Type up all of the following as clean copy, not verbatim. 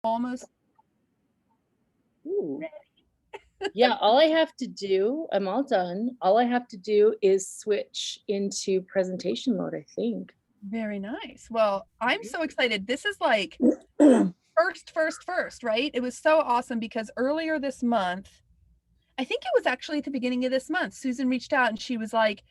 almost Ooh. ready. Yeah, all I have to do, I'm all done. All I have to do is switch into presentation mode, I think. Very nice. Well, I'm so excited. This is like first, right? It was so awesome because earlier this month, I think it was actually at the beginning of this month, Susan reached out and she was like,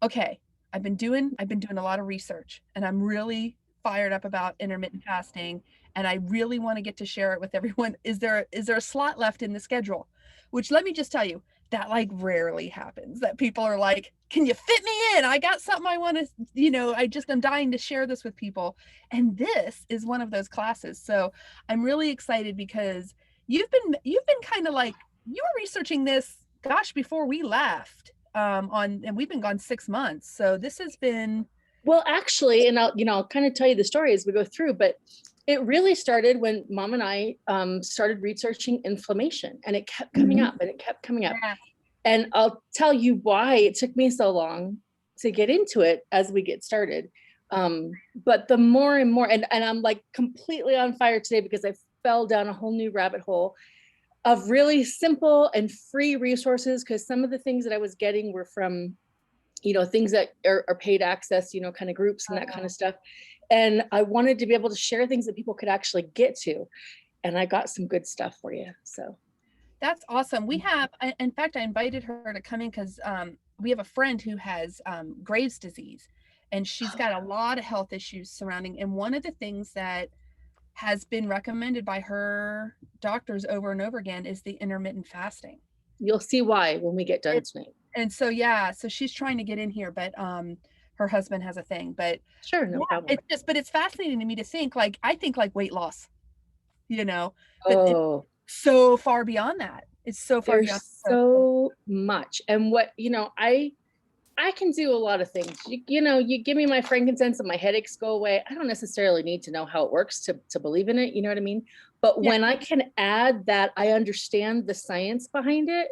okay, I've been doing a lot of research and I'm really fired up about intermittent fasting and I really want to get to share it with everyone. Is there a slot left in the schedule? Which let me just tell you, that like rarely happens that people are like, can you fit me in? I got something I want to, I'm dying to share this with people. And this is one of those classes. So I'm really excited because you've been kind of like, you were researching this, gosh, before we left and we've been gone 6 months. So this has been. Well, actually, and I'll kind of tell you the story as we go through, but it really started when Mom and I started researching inflammation, and it kept coming up and it kept coming up. Yeah. And I'll tell you why it took me so long to get into it as we get started. But the more and more, and I'm like completely on fire today because I fell down a whole new rabbit hole of really simple and free resources, because some of the things that I was getting were from, things that are paid access, kind of groups and that kind of stuff. And I wanted to be able to share things that people could actually get to. And I got some good stuff for you. So That's awesome. In fact, I invited her to come in because we have a friend who has Graves' disease, and she's got a lot of health issues surrounding. And one of the things that has been recommended by her doctors over and over again is the intermittent fasting. you'll see why when we get done tonight. And so, yeah, so she's trying to get in here, but her husband has a thing. But Sure, no yeah, problem. but it's fascinating to me to think, like, I think like weight loss, but it's Oh, so far beyond that. It's so far beyond. there's so much. And what, I can do a lot of things. You give me my frankincense and my headaches go away. I don't necessarily need to know how it works to believe in it. You know what I mean? But Yeah. when I can add that I understand the science behind it,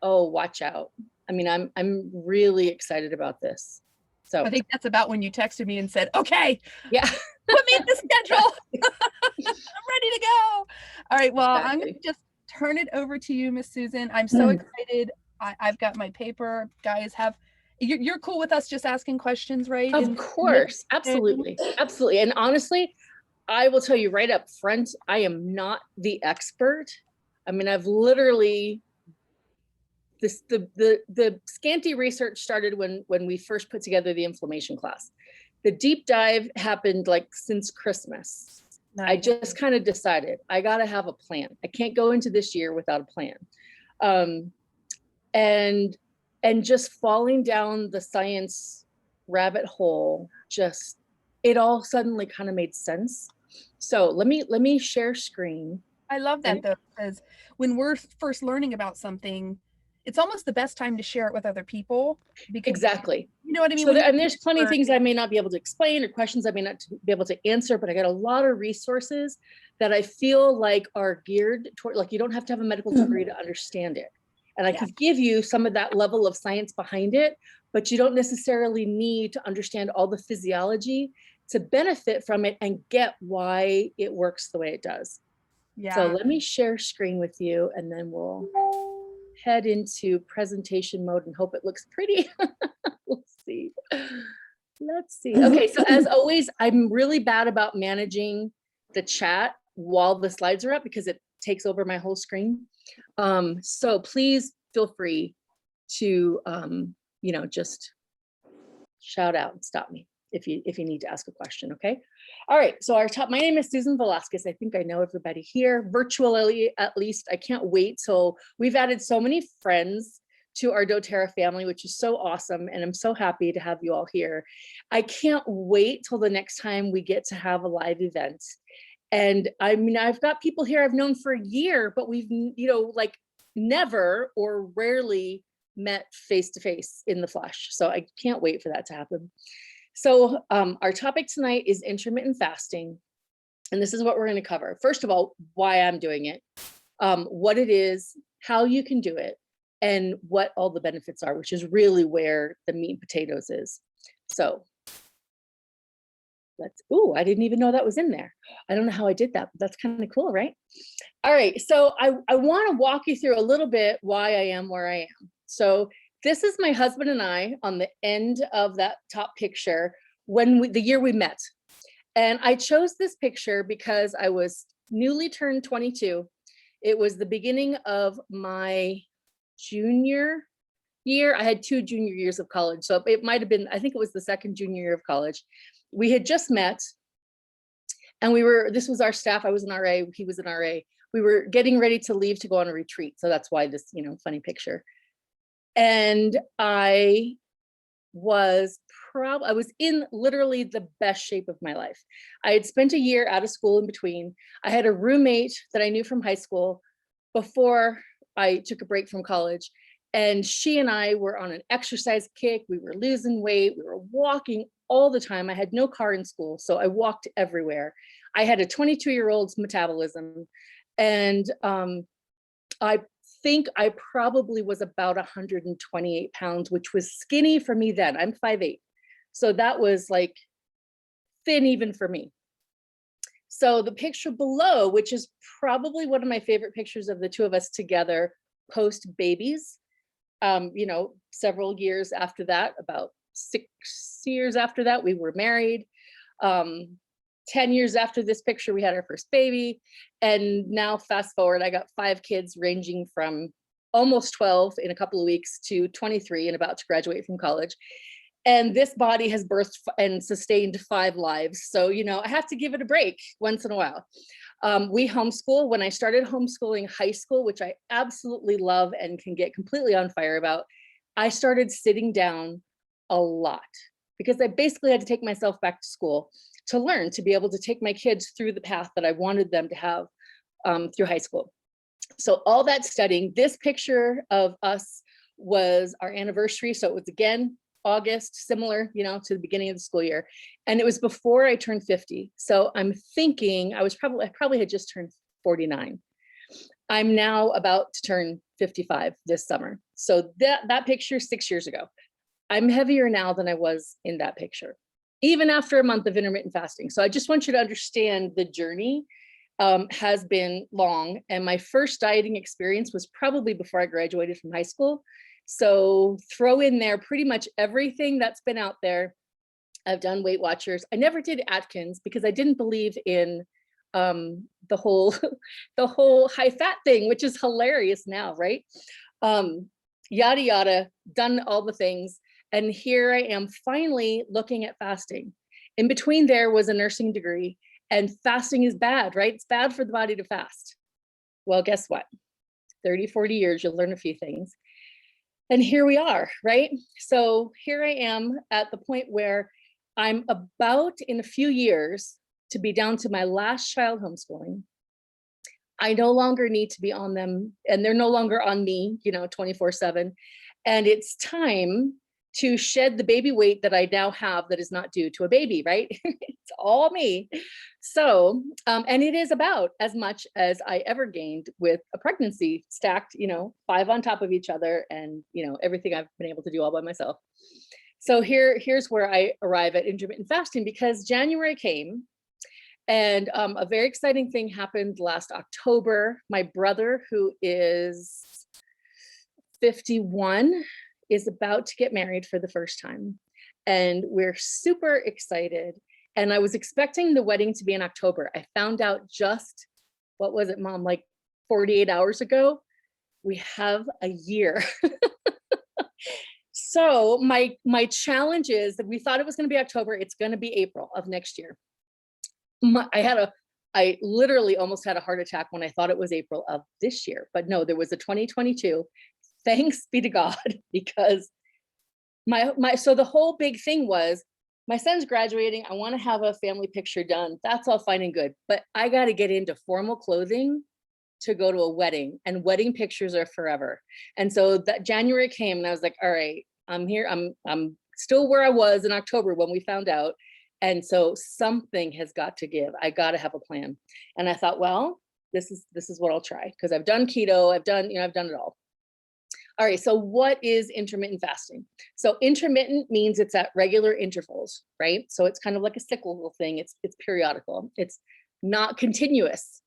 oh, watch out. I mean, I'm really excited about this. I So think that's about when you texted me and said, okay, yeah, put me in the schedule. I'm ready to go. All right. Well, I'm going exactly. to just turn it over to you, Miss Susan. I'm so excited. I've got my paper. Guys, you're cool with us just asking questions, right? Of course. Absolutely. Absolutely. And honestly, I will tell you right up front, I am not the expert. I mean, I've literally the scanty research started when we first put together the inflammation class. The deep dive happened like since Christmas. I Nice. just kind of decided I got to have a plan. I can't go into this year without a plan. Um, and just falling down the science rabbit hole, just it all suddenly kind of made sense. So let me share screen. I love that And though, because when we're first learning about something, it's almost the best time to share it with other people because exactly. you know what I mean? So When there, you're and there's plenty of things I may not be able to explain or questions I may not be able to answer, but I got a lot of resources that I feel like are geared toward, like, you don't have to have a medical degree to understand it. And I Yeah. could give you some of that level of science behind it, but you don't necessarily need to understand all the physiology to benefit from it and get why it works the way it does. So Yeah. let me share screen with you, and then we'll head into presentation mode and hope it looks pretty. We'll see. Let's see. Okay, so as always, I'm really bad about managing the chat while the slides are up because it takes over my whole screen. So please feel free to, just shout out and stop me if you need to ask a question. Okay. All right. So my name is Susan Velazquez. I think I know everybody here virtually, at least. I can't wait till we've added so many friends to our doTERRA family, which is so awesome. And I'm so happy to have you all here. I can't wait till the next time we get to have a live event. And I mean, I've got people here I've known for a year, but we've, like never or rarely met face to face in the flesh. So I can't wait for that to happen. So our topic tonight is intermittent fasting. And this is what we're going to cover. First of all, why I'm doing it, what it is, how you can do it, and what all the benefits are, which is really where the meat and potatoes is. So I didn't even know that was in there. I don't know how I did that, but that's kind of cool, right? All right, so I want to walk you through a little bit why I am where I am. So this is my husband and I on the end of that top picture the year we met. And I chose this picture because I was newly turned 22. It was the beginning of my junior year. I had 2 junior years of college. So it might have been, I think it was the second junior year of college. We had just met and this was our staff. I was an RA, he was an RA. We were getting ready to leave to go on a retreat. So that's why this, funny picture. And I was in literally the best shape of my life. I had spent a year out of school in between. I had a roommate that I knew from high school before I took a break from college. And she and I were on an exercise kick. We were losing weight. We were walking all the time. I had no car in school, so I walked everywhere. I had a 22-year-old's metabolism. And I think I probably was about 128 pounds, which was skinny for me then. I'm 5'8". So that was like thin even for me. So the picture below, which is probably one of my favorite pictures of the two of us together post babies, several years after that, about 6 years after that, we were married. 10 years after this picture, we had our first baby. And now fast forward, I got 5 kids ranging from almost 12 in a couple of weeks to 23 and about to graduate from college. And this body has birthed and sustained 5 lives. So, I have to give it a break once in a while. We homeschool. When I started homeschooling high school, which I absolutely love and can get completely on fire about, I started sitting down a lot because I basically had to take myself back to school to learn, to be able to take my kids through the path that I wanted them to have through high school. So all that studying, this picture of us was our anniversary. So it was again, August, similar, to the beginning of the school year. And it was before I turned 50. So I'm thinking I probably had just turned 49. I'm now about to turn 55 this summer. So that picture 6 years ago. I'm heavier now than I was in that picture, even after a month of intermittent fasting. So I just want you to understand the journey has been long. And my first dieting experience was probably before I graduated from high school. So throw in there pretty much everything that's been out there. I've done Weight Watchers. I never did Atkins because I didn't believe in the whole high fat thing, which is hilarious now, right? Yada, yada, done all the things. And here I am finally looking at fasting. In between there was a nursing degree, and fasting is bad, right? It's bad for the body to fast. Well, guess what? 30, 40 years, you'll learn a few things. And here we are, right? So here I am at the point where I'm about in a few years to be down to my last child homeschooling. I no longer need to be on them, and they're no longer on me, 24/7. And it's time to shed the baby weight that I now have that is not due to a baby, right? It's all me. So, and it is about as much as I ever gained with a pregnancy stacked, 5 on top of each other and, everything I've been able to do all by myself. So here's where I arrive at intermittent fasting, because January came and a very exciting thing happened last October. My brother, who is 51, is about to get married for the first time. And we're super excited. And I was expecting the wedding to be in October. I found out just, what was it, Mom, like 48 hours ago? We have a year. So my challenge is that we thought it was going to be October. It's going to be April of next year. I literally almost had a heart attack when I thought it was April of this year, but no, there was a 2022. Thanks be to God, because so the whole big thing was, my son's graduating. I want to have a family picture done. That's all fine and good, but I got to get into formal clothing to go to a wedding, and wedding pictures are forever. And so that January came and I was like, all right, I'm here. I'm still where I was in October when we found out. And so something has got to give. I got to have a plan. And I thought, well, this is what I'll try, because I've done keto. I've done it all. All right, so what is intermittent fasting? So intermittent means it's at regular intervals, right? So it's kind of like a cyclical thing. It's periodical. It's not continuous.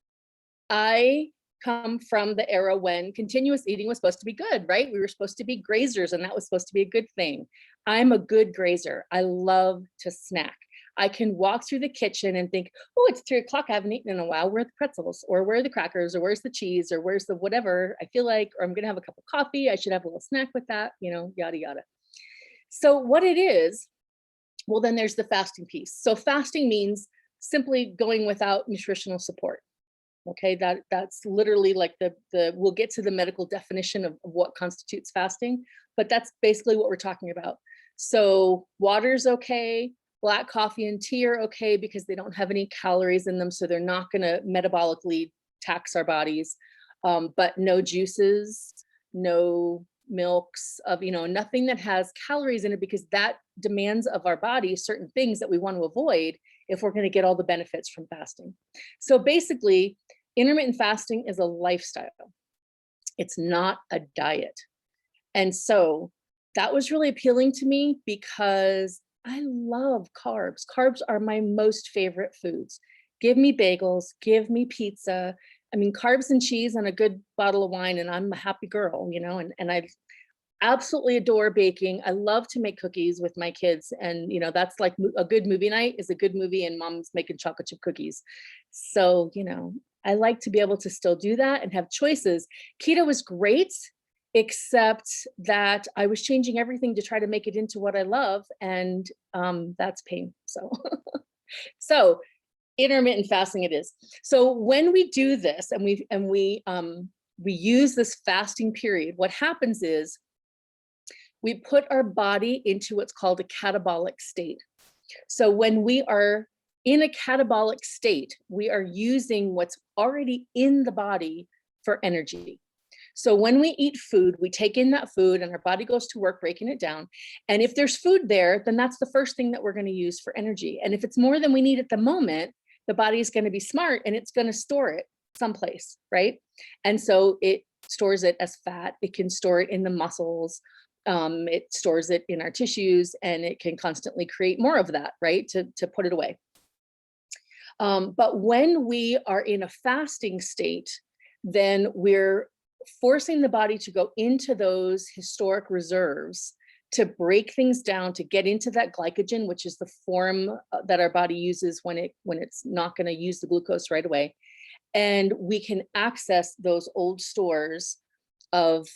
I come from the era when continuous eating was supposed to be good, right? We were supposed to be grazers and that was supposed to be a good thing. I'm a good grazer. I love to snack. I can walk through the kitchen and think, oh, it's 3 o'clock. I haven't eaten in a while. Where are the pretzels? Or where are the crackers? Or where's the cheese? Or where's the whatever I feel like? Or I'm going to have a cup of coffee. I should have a little snack with that, yada, yada. So what it is, well, then there's the fasting piece. So fasting means simply going without nutritional support. Okay, that's literally like we'll get to the medical definition of what constitutes fasting, but that's basically what we're talking about. So water's okay, black coffee and tea are okay because they don't have any calories in them, so they're not going to metabolically tax our bodies. But no juices, no milks, nothing that has calories in it, because that demands of our body certain things that we want to avoid if we're going to get all the benefits from fasting. So basically, intermittent fasting is a lifestyle. It's not a diet. And so that was really appealing to me because I love carbs. Carbs are my most favorite foods. Give me bagels, give me pizza. I mean, carbs and cheese and a good bottle of wine, and I'm a happy girl, and I absolutely adore baking. I love to make cookies with my kids. And, that's like a good movie night is a good movie and mom's making chocolate chip cookies. So, I like to be able to still do that and have choices. Keto was great, except that I was changing everything to try to make it into what I love. And that's pain. So intermittent fasting it is. So when we do this and we use this fasting period, what happens is we put our body into what's called a catabolic state. So when we are in a catabolic state, we are using what's already in the body for energy. So when we eat food, we take in that food and our body goes to work breaking it down. And if there's food there, then that's the first thing that we're going to use for energy. And if it's more than we need at the moment, the body is going to be smart and it's going to store it someplace, right? And so it stores it as fat. It can store it in the muscles. It stores it in our tissues, and it can constantly create more of that, right? To put it away. But when we are in a fasting state, then we're forcing the body to go into those historic reserves to break things down, to get into that glycogen, which is the form that our body uses when it's not going to use the glucose right away. And we can access those old stores of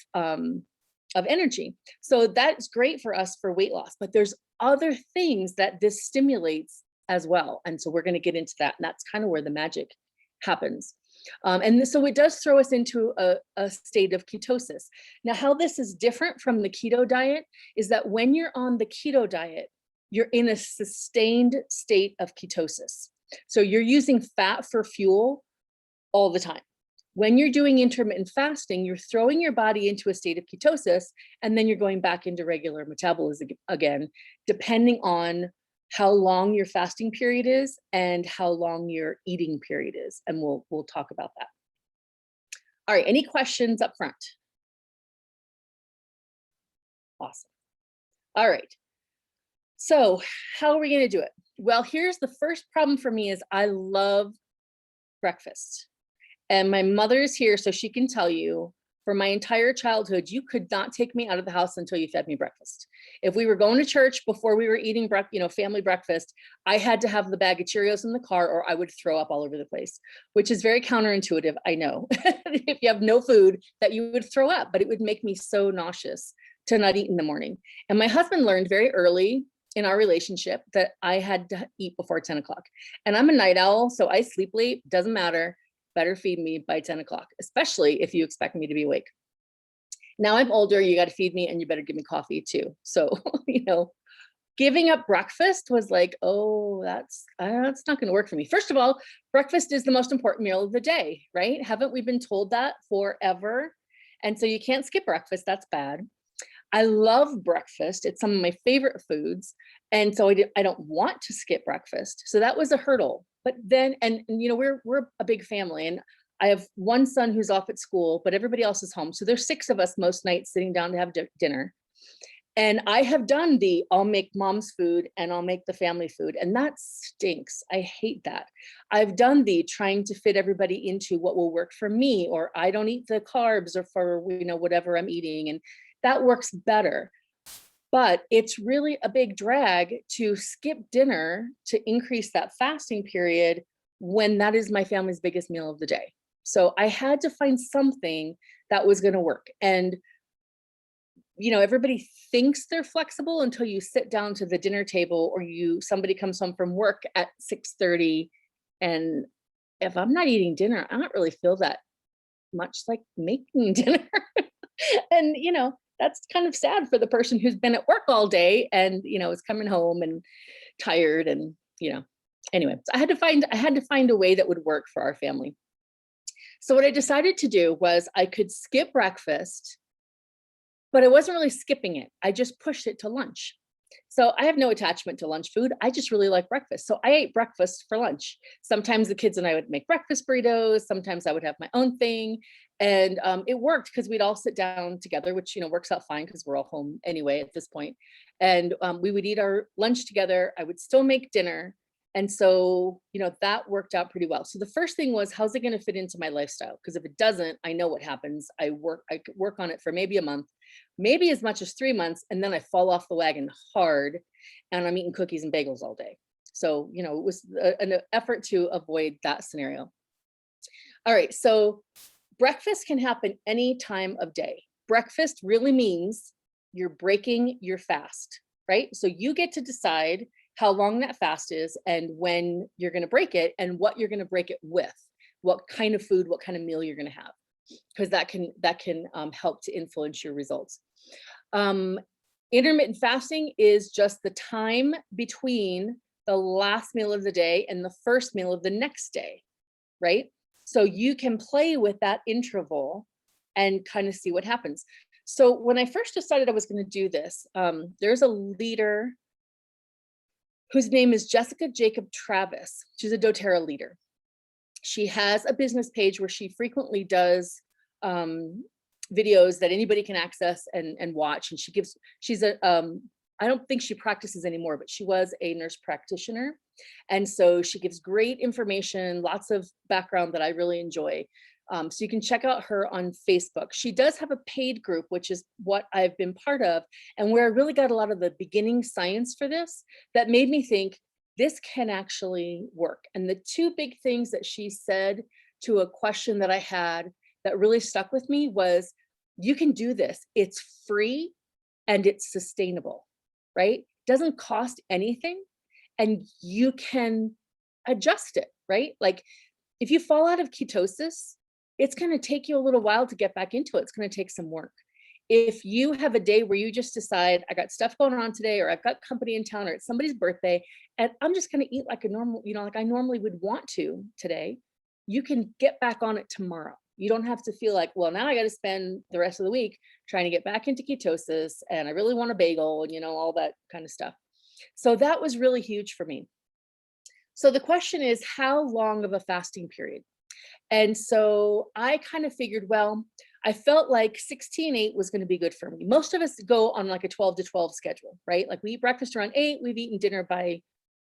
energy. So that's great for us for weight loss, but there's other things that this stimulates as well. And so we're going to get into that. And that's kind of where the magic happens. So it does throw us into a state of ketosis. Now, how this is different from the keto diet is that when you're on the keto diet, you're in a sustained state of ketosis. So you're using fat for fuel all the time. When you're doing intermittent fasting, you're throwing your body into a state of ketosis, and then you're going back into regular metabolism again, depending on how long your fasting period is and how long your eating period is. And we'll talk about that. All right, any questions up front? Awesome. All right. So how are we going to do it? Well, here's the first problem for me is I love breakfast. And my mother's here, so she can tell you, for my entire childhood, you could not take me out of the house until you fed me breakfast. If we were going to church before we were eating family breakfast, I had to have the bag of Cheerios in the car or I would throw up all over the place, which is very counterintuitive. I know if you have no food that you would throw up, but it would make me so nauseous to not eat in the morning. And my husband learned very early in our relationship that I had to eat before 10 o'clock. And I'm a night owl, so I sleep late, doesn't matter. Better feed me by 10 o'clock, especially if you expect me to be awake. Now I'm older, you got to feed me and you better give me coffee too. So, giving up breakfast was like, oh, that's not going to work for me. First of all, breakfast is the most important meal of the day, right? Haven't we been told that forever? And so you can't skip breakfast. That's bad. I love breakfast. It's some of my favorite foods. And so I don't want to skip breakfast. So that was a hurdle. But then, and we're a big family, and I have one son who's off at school, but everybody else is home. So there's 6 of us most nights sitting down to have dinner. And I have done I'll make mom's food and I'll make the family food. And that stinks. I hate that. I've done trying to fit everybody into what will work for me, or I don't eat the carbs or for, whatever I'm eating. And that works better. But it's really a big drag to skip dinner to increase that fasting period when that is my family's biggest meal of the day. So I had to find something that was going to work. And everybody thinks they're flexible until you sit down to the dinner table, or somebody comes home from work at 6:30. And if I'm not eating dinner, I don't really feel that much like making dinner. And, that's kind of sad for the person who's been at work all day and, is coming home and tired and, anyway, so I had to find a way that would work for our family. So what I decided to do was I could skip breakfast, but I wasn't really skipping it. I just pushed it to lunch. So I have no attachment to lunch food. I just really like breakfast. So I ate breakfast for lunch. Sometimes the kids and I would make breakfast burritos. Sometimes I would have my own thing. And it worked because we'd all sit down together, which, works out fine because we're all home anyway at this point. And we would eat our lunch together. I would still make dinner. And so, that worked out pretty well. So the first thing was, how's it going to fit into my lifestyle? Because if it doesn't, I know what happens. I could work on it for maybe a month, maybe as much as 3 months. And then I fall off the wagon hard and I'm eating cookies and bagels all day. So, it was an effort to avoid that scenario. All right. So breakfast can happen any time of day. Breakfast really means you're breaking your fast, right? So you get to decide how long that fast is and when you're going to break it and what you're going to break it with, what kind of food, what kind of meal you're going to have, because that can help to influence your results. Intermittent fasting is just the time between the last meal of the day and the first meal of the next day, right? So you can play with that interval and kind of see what happens. So when I first decided I was going to do this, there's a leader whose name is Jessica Jacob Travis. She's a doTERRA leader. She has a business page where she frequently does videos that anybody can access and watch. And I don't think she practices anymore, but she was a nurse practitioner. And so she gives great information, lots of background that I really enjoy. So you can check out her on Facebook. She does have a paid group, which is what I've been part of, and where I really got a lot of the beginning science for this that made me think this can actually work. And the 2 big things that she said to a question that I had that really stuck with me was, you can do this. It's free and it's sustainable, right? Doesn't cost anything and you can adjust it, right? Like if you fall out of ketosis, it's going to take you a little while to get back into it. It's going to take some work. If you have a day where you just decide, I got stuff going on today, or I've got company in town, or it's somebody's birthday, and I'm just going to eat like a normal, like I normally would want to today, you can get back on it tomorrow. You don't have to feel like, well, now I got to spend the rest of the week trying to get back into ketosis, and I really want a bagel, and all that kind of stuff. So that was really huge for me. So the question is, how long of a fasting period? And so I kind of figured, well, I felt like 16-8 was going to be good for me. Most of us go on like a 12 to 12 schedule, right? Like we eat breakfast around 8, we've eaten dinner by,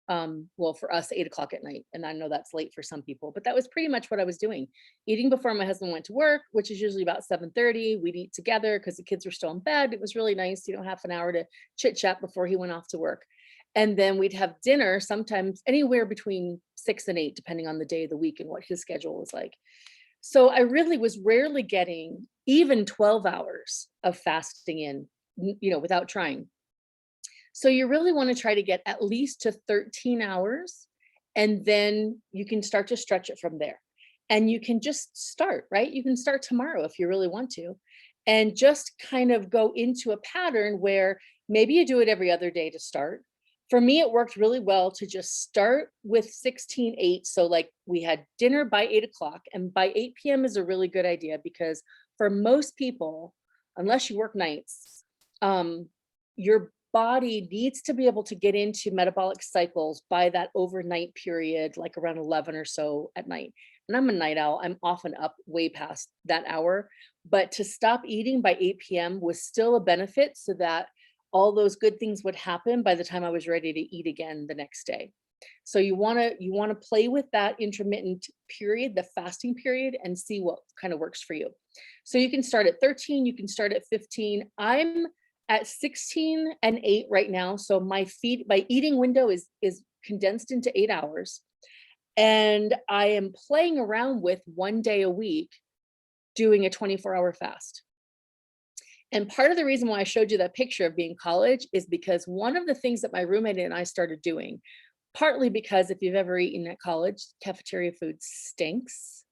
well, for us, 8 o'clock at night. And I know that's late for some people, but that was pretty much what I was doing. Eating before my husband went to work, which is usually about 7:30. We'd eat together because the kids were still in bed. It was really nice, half an hour to chit chat before he went off to work. And then we'd have dinner sometimes anywhere between 6 and 8, depending on the day of the week and what his schedule was like. So I really was rarely getting even 12 hours of fasting in, without trying. So you really want to try to get at least to 13 hours, and then you can start to stretch it from there. And you can just start, right? You can start tomorrow if you really want to, and just kind of go into a pattern where maybe you do it every other day to start. For me, it worked really well to just start with 16-8. So like we had dinner by 8 o'clock, and by 8 p.m. is a really good idea because for most people, unless you work nights, your body needs to be able to get into metabolic cycles by that overnight period, like around 11 or so at night. and I'm a night owl. I'm often up way past that hour, but to stop eating by 8 p.m. was still a benefit so that all those good things would happen by the time I was ready to eat again the next day. So you want to play with that intermittent period, the fasting period, and see what kind of works for you. So you can start at 13, you can start at 15. I'm at 16 and 8 right now. So my eating window is condensed into 8 hours. And I am playing around with 1 day a week doing a 24-hour fast. And part of the reason why I showed you that picture of being college is because one of the things that my roommate and I started doing, partly because if you've ever eaten at college, cafeteria food stinks.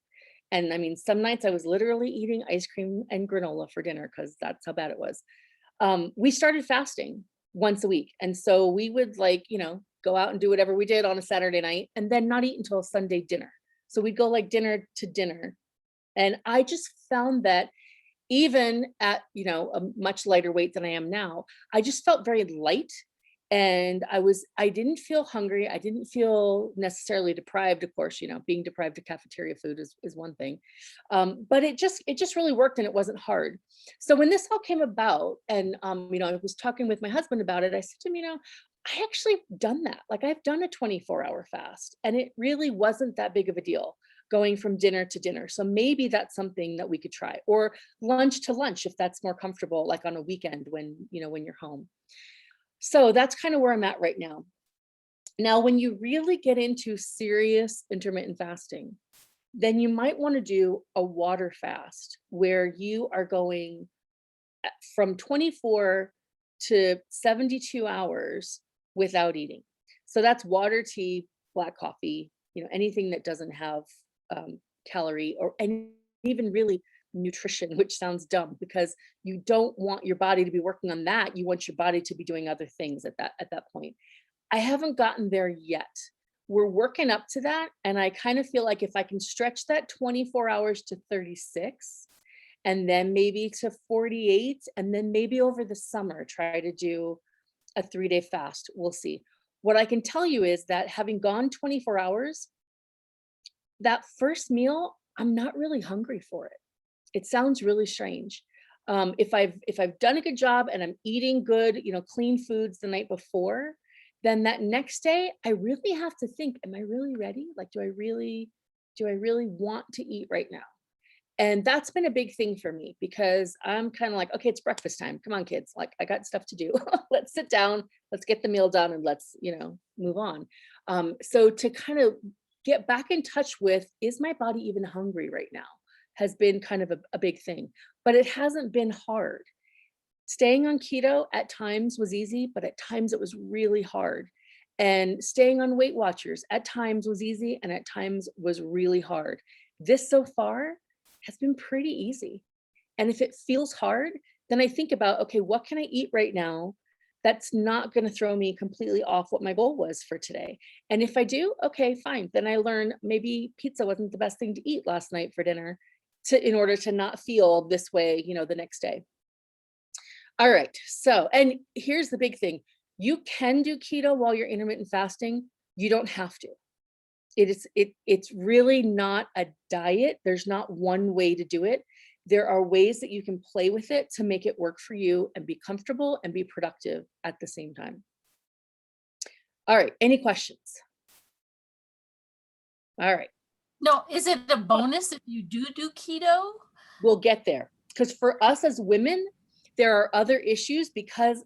And I mean, some nights I was literally eating ice cream and granola for dinner because that's how bad it was. We started fasting once a week. And so we would go out and do whatever we did on a Saturday night and then not eat until Sunday dinner. So we'd go like dinner to dinner. And I just found that even at, a much lighter weight than I am now, I just felt very light. And I didn't feel hungry. I didn't feel necessarily deprived. Of course, being deprived of cafeteria food is one thing. But it just really worked and it wasn't hard. So when this all came about and, I was talking with my husband about it, I said to him, I actually done that. Like I've done a 24-hour fast and it really wasn't that big of a deal going from dinner to dinner. So maybe that's something that we could try, or lunch to lunch, if that's more comfortable, like on a weekend when you're home. So that's kind of where I'm at right now. Now, when you really get into serious intermittent fasting, then you might want to do a water fast where you are going from 24 to 72 hours without eating. So that's water, tea, black coffee, anything that doesn't have calorie or any, even really nutrition, which sounds dumb because you don't want your body to be working on that. You want your body to be doing other things at that point. I haven't gotten there yet. We're working up to that. And I kind of feel like if I can stretch that 24 hours to 36 and then maybe to 48, and then maybe over the summer, try to do a 3-day fast. We'll see. What I can tell you is that having gone 24 hours, that first meal, I'm not really hungry for it. It sounds really strange. If I've done a good job and I'm eating good, clean foods the night before, then that next day I really have to think, am I really ready? Like, do I really want to eat right now? And that's been a big thing for me because I'm kind of like, okay, it's breakfast time. Come on, kids. Like, I got stuff to do. Let's sit down, let's get the meal done, and let's, move on. So to kind of get back in touch with, is my body even hungry right now, has been kind of a big thing, but it hasn't been hard. Staying on keto at times was easy, but at times it was really hard. And staying on Weight Watchers at times was easy and at times was really hard. This so far has been pretty easy. And if it feels hard, then I think about, okay, what can I eat right now that's not going to throw me completely off what my goal was for today? And if I do, okay, fine. Then I learn maybe pizza wasn't the best thing to eat last night for dinner in order to not feel this way, the next day. All right. So, and here's the big thing. You can do keto while you're intermittent fasting. You don't have to. It's really not a diet. There's not one way to do it. There are ways that you can play with it to make it work for you and be comfortable and be productive at the same time. All right. Any questions? All right. No, is it a bonus if you do keto? We'll get there. Because for us as women, there are other issues because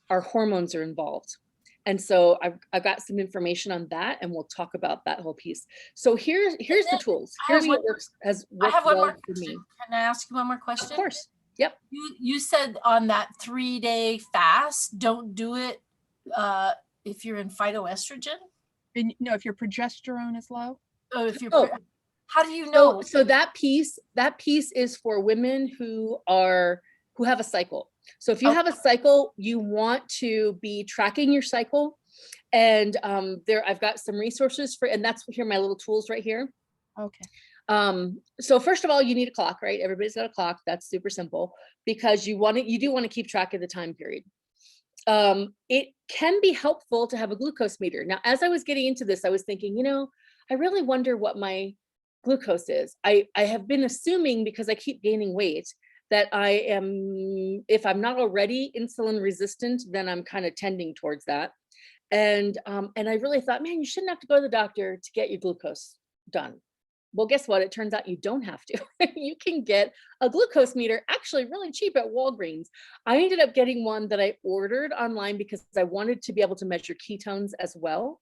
our hormones are involved. And so I've got some information on that, and we'll talk about that whole piece. So here's the tools. Here's what has worked well for me. Can I ask you one more question? Of course. Yep. You said on that 3-day fast, don't do it if you're in phytoestrogen? No, if your progesterone is low. Oh, if you're how do you know? So that piece is for women who have a cycle. So if you have a cycle, you want to be tracking your cycle. And I've got some resources and that's here, my little tools right here. Okay. So first of all, you need a clock, right? Everybody's got a clock. That's super simple because you do want to keep track of the time period. It can be helpful to have a glucose meter. Now, as I was getting into this, I was thinking, I really wonder what my glucose is. I have been assuming, because I keep gaining weight, that I am, if I'm not already insulin resistant, then I'm kind of tending towards that. And I really thought, man, you shouldn't have to go to the doctor to get your glucose done. Well, guess what? It turns out you don't have to. You can get a glucose meter actually really cheap at Walgreens. I ended up getting one that I ordered online because I wanted to be able to measure ketones as well.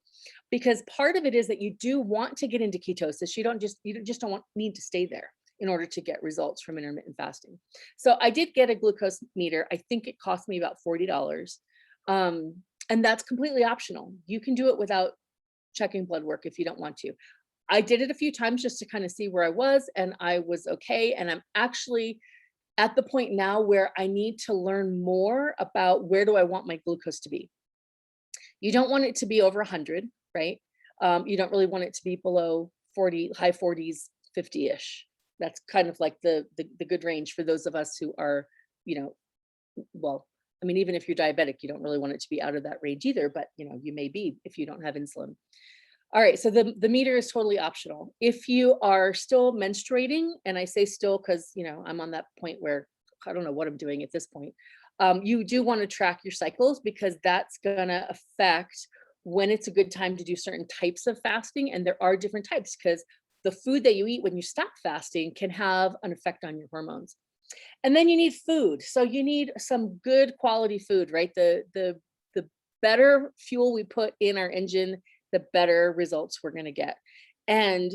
Because part of it is that you do want to get into ketosis. You just don't need to stay there in order to get results from intermittent fasting. So I did get a glucose meter. I think it cost me about $40. And that's completely optional. You can do it without checking blood work if you don't want to. I did it a few times just to kind of see where I was, and I was okay. And I'm actually at the point now where I need to learn more about where do I want my glucose to be. You don't want it to be over 100, right? You don't really want it to be below 40, high 40s, 50-ish. That's kind of like the good range for those of us who are, well, I mean, even if you're diabetic, you don't really want it to be out of that range either, but you may be if you don't have insulin. All right, so the meter is totally optional. If you are still menstruating, and I say still because I'm on that point where I don't know what I'm doing at this point, you do want to track your cycles, because that's gonna affect when it's a good time to do certain types of fasting. And there are different types, because the food that you eat when you stop fasting can have an effect on your hormones. And then you need food. So you need some good quality food, right? The better fuel we put in our engine, the better results we're going to get. And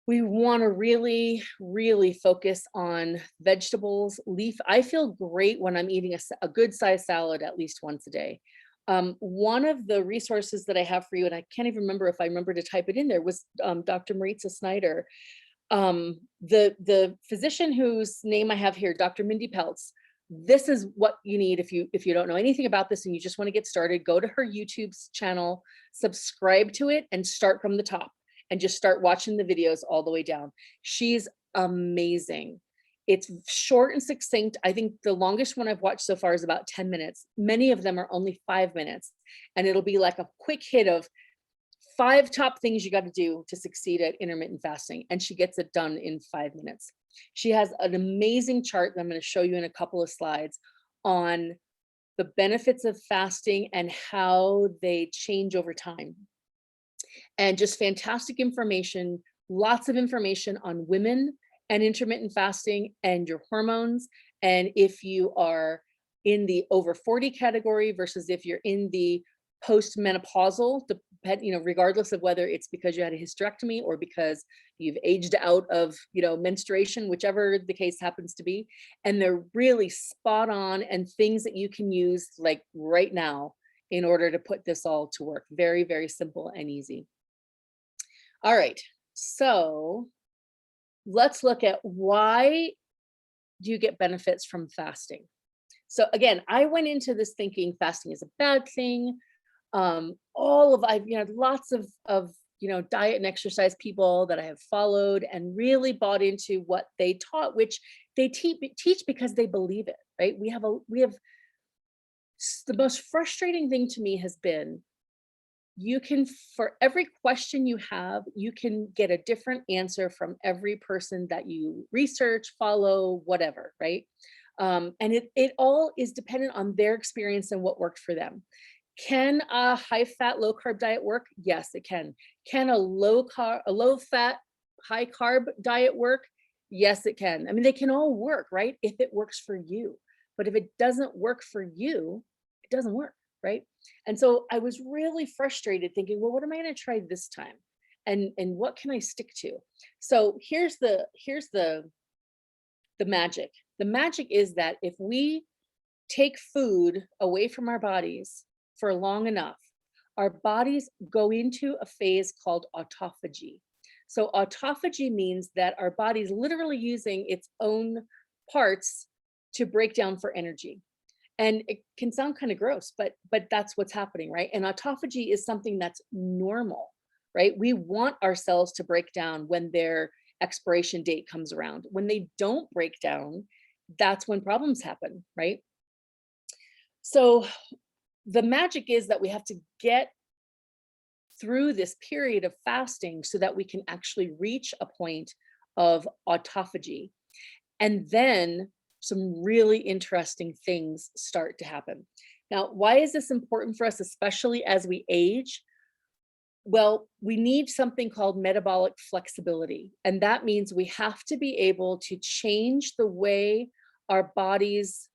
we want to really, really focus on vegetables, leaf. I feel great when I'm eating a good sized salad at least once a day. One of the resources that I have for you, and I can't even remember if I remember to type it in there, was Dr. Maritza Snyder. The physician whose name I have here, Dr. Mindy Peltz. This is what you need if you don't know anything about this and you just want to get started. Go to her YouTube channel, subscribe to it, and start from the top and just start watching the videos all the way down. She's amazing. It's short and succinct. I think the longest one I've watched so far is about 10 minutes. Many of them are only 5 minutes, and it'll be like a quick hit of 5 top things you got to do to succeed at intermittent fasting. And she gets it done in 5 minutes. She has an amazing chart that I'm going to show you in a couple of slides on the benefits of fasting and how they change over time. And just fantastic information, lots of information on women and intermittent fasting and your hormones. And if you are in the over 40 category versus if you're in the postmenopausal, regardless of whether it's because you had a hysterectomy or because you've aged out of, menstruation, whichever the case happens to be. And they're really spot on and things that you can use like right now in order to put this all to work. Very, very simple and easy. All right, so let's look at why do you get benefits from fasting? So again, I went into this thinking fasting is a bad thing. I've lots of diet and exercise people that I have followed and really bought into what they taught, which they teach because they believe it, right? We have the most frustrating thing to me has been, for every question you have, you can get a different answer from every person that you research, follow, whatever, right? And it all is dependent on their experience and what worked for them. Can a high fat, low carb diet work? Yes, it can. Can a low fat, high carb diet work? Yes, it can. I mean, they can all work, right? If it works for you. But if it doesn't work for you, it doesn't work, right? And so I was really frustrated thinking, well, what am I going to try this time? And what can I stick to? So here's the magic. The magic is that if we take food away from our bodies for long enough, our bodies go into a phase called autophagy. So autophagy means that our body's literally using its own parts to break down for energy. And it can sound kind of gross, but that's what's happening, right? And autophagy is something that's normal, right? We want our cells to break down when their expiration date comes around. When they don't break down, that's when problems happen, right? So the magic is that we have to get through this period of fasting so that we can actually reach a point of autophagy. And then some really interesting things start to happen. Now, why is this important for us, especially as we age? Well, we need something called metabolic flexibility. And that means we have to be able to change the way our bodies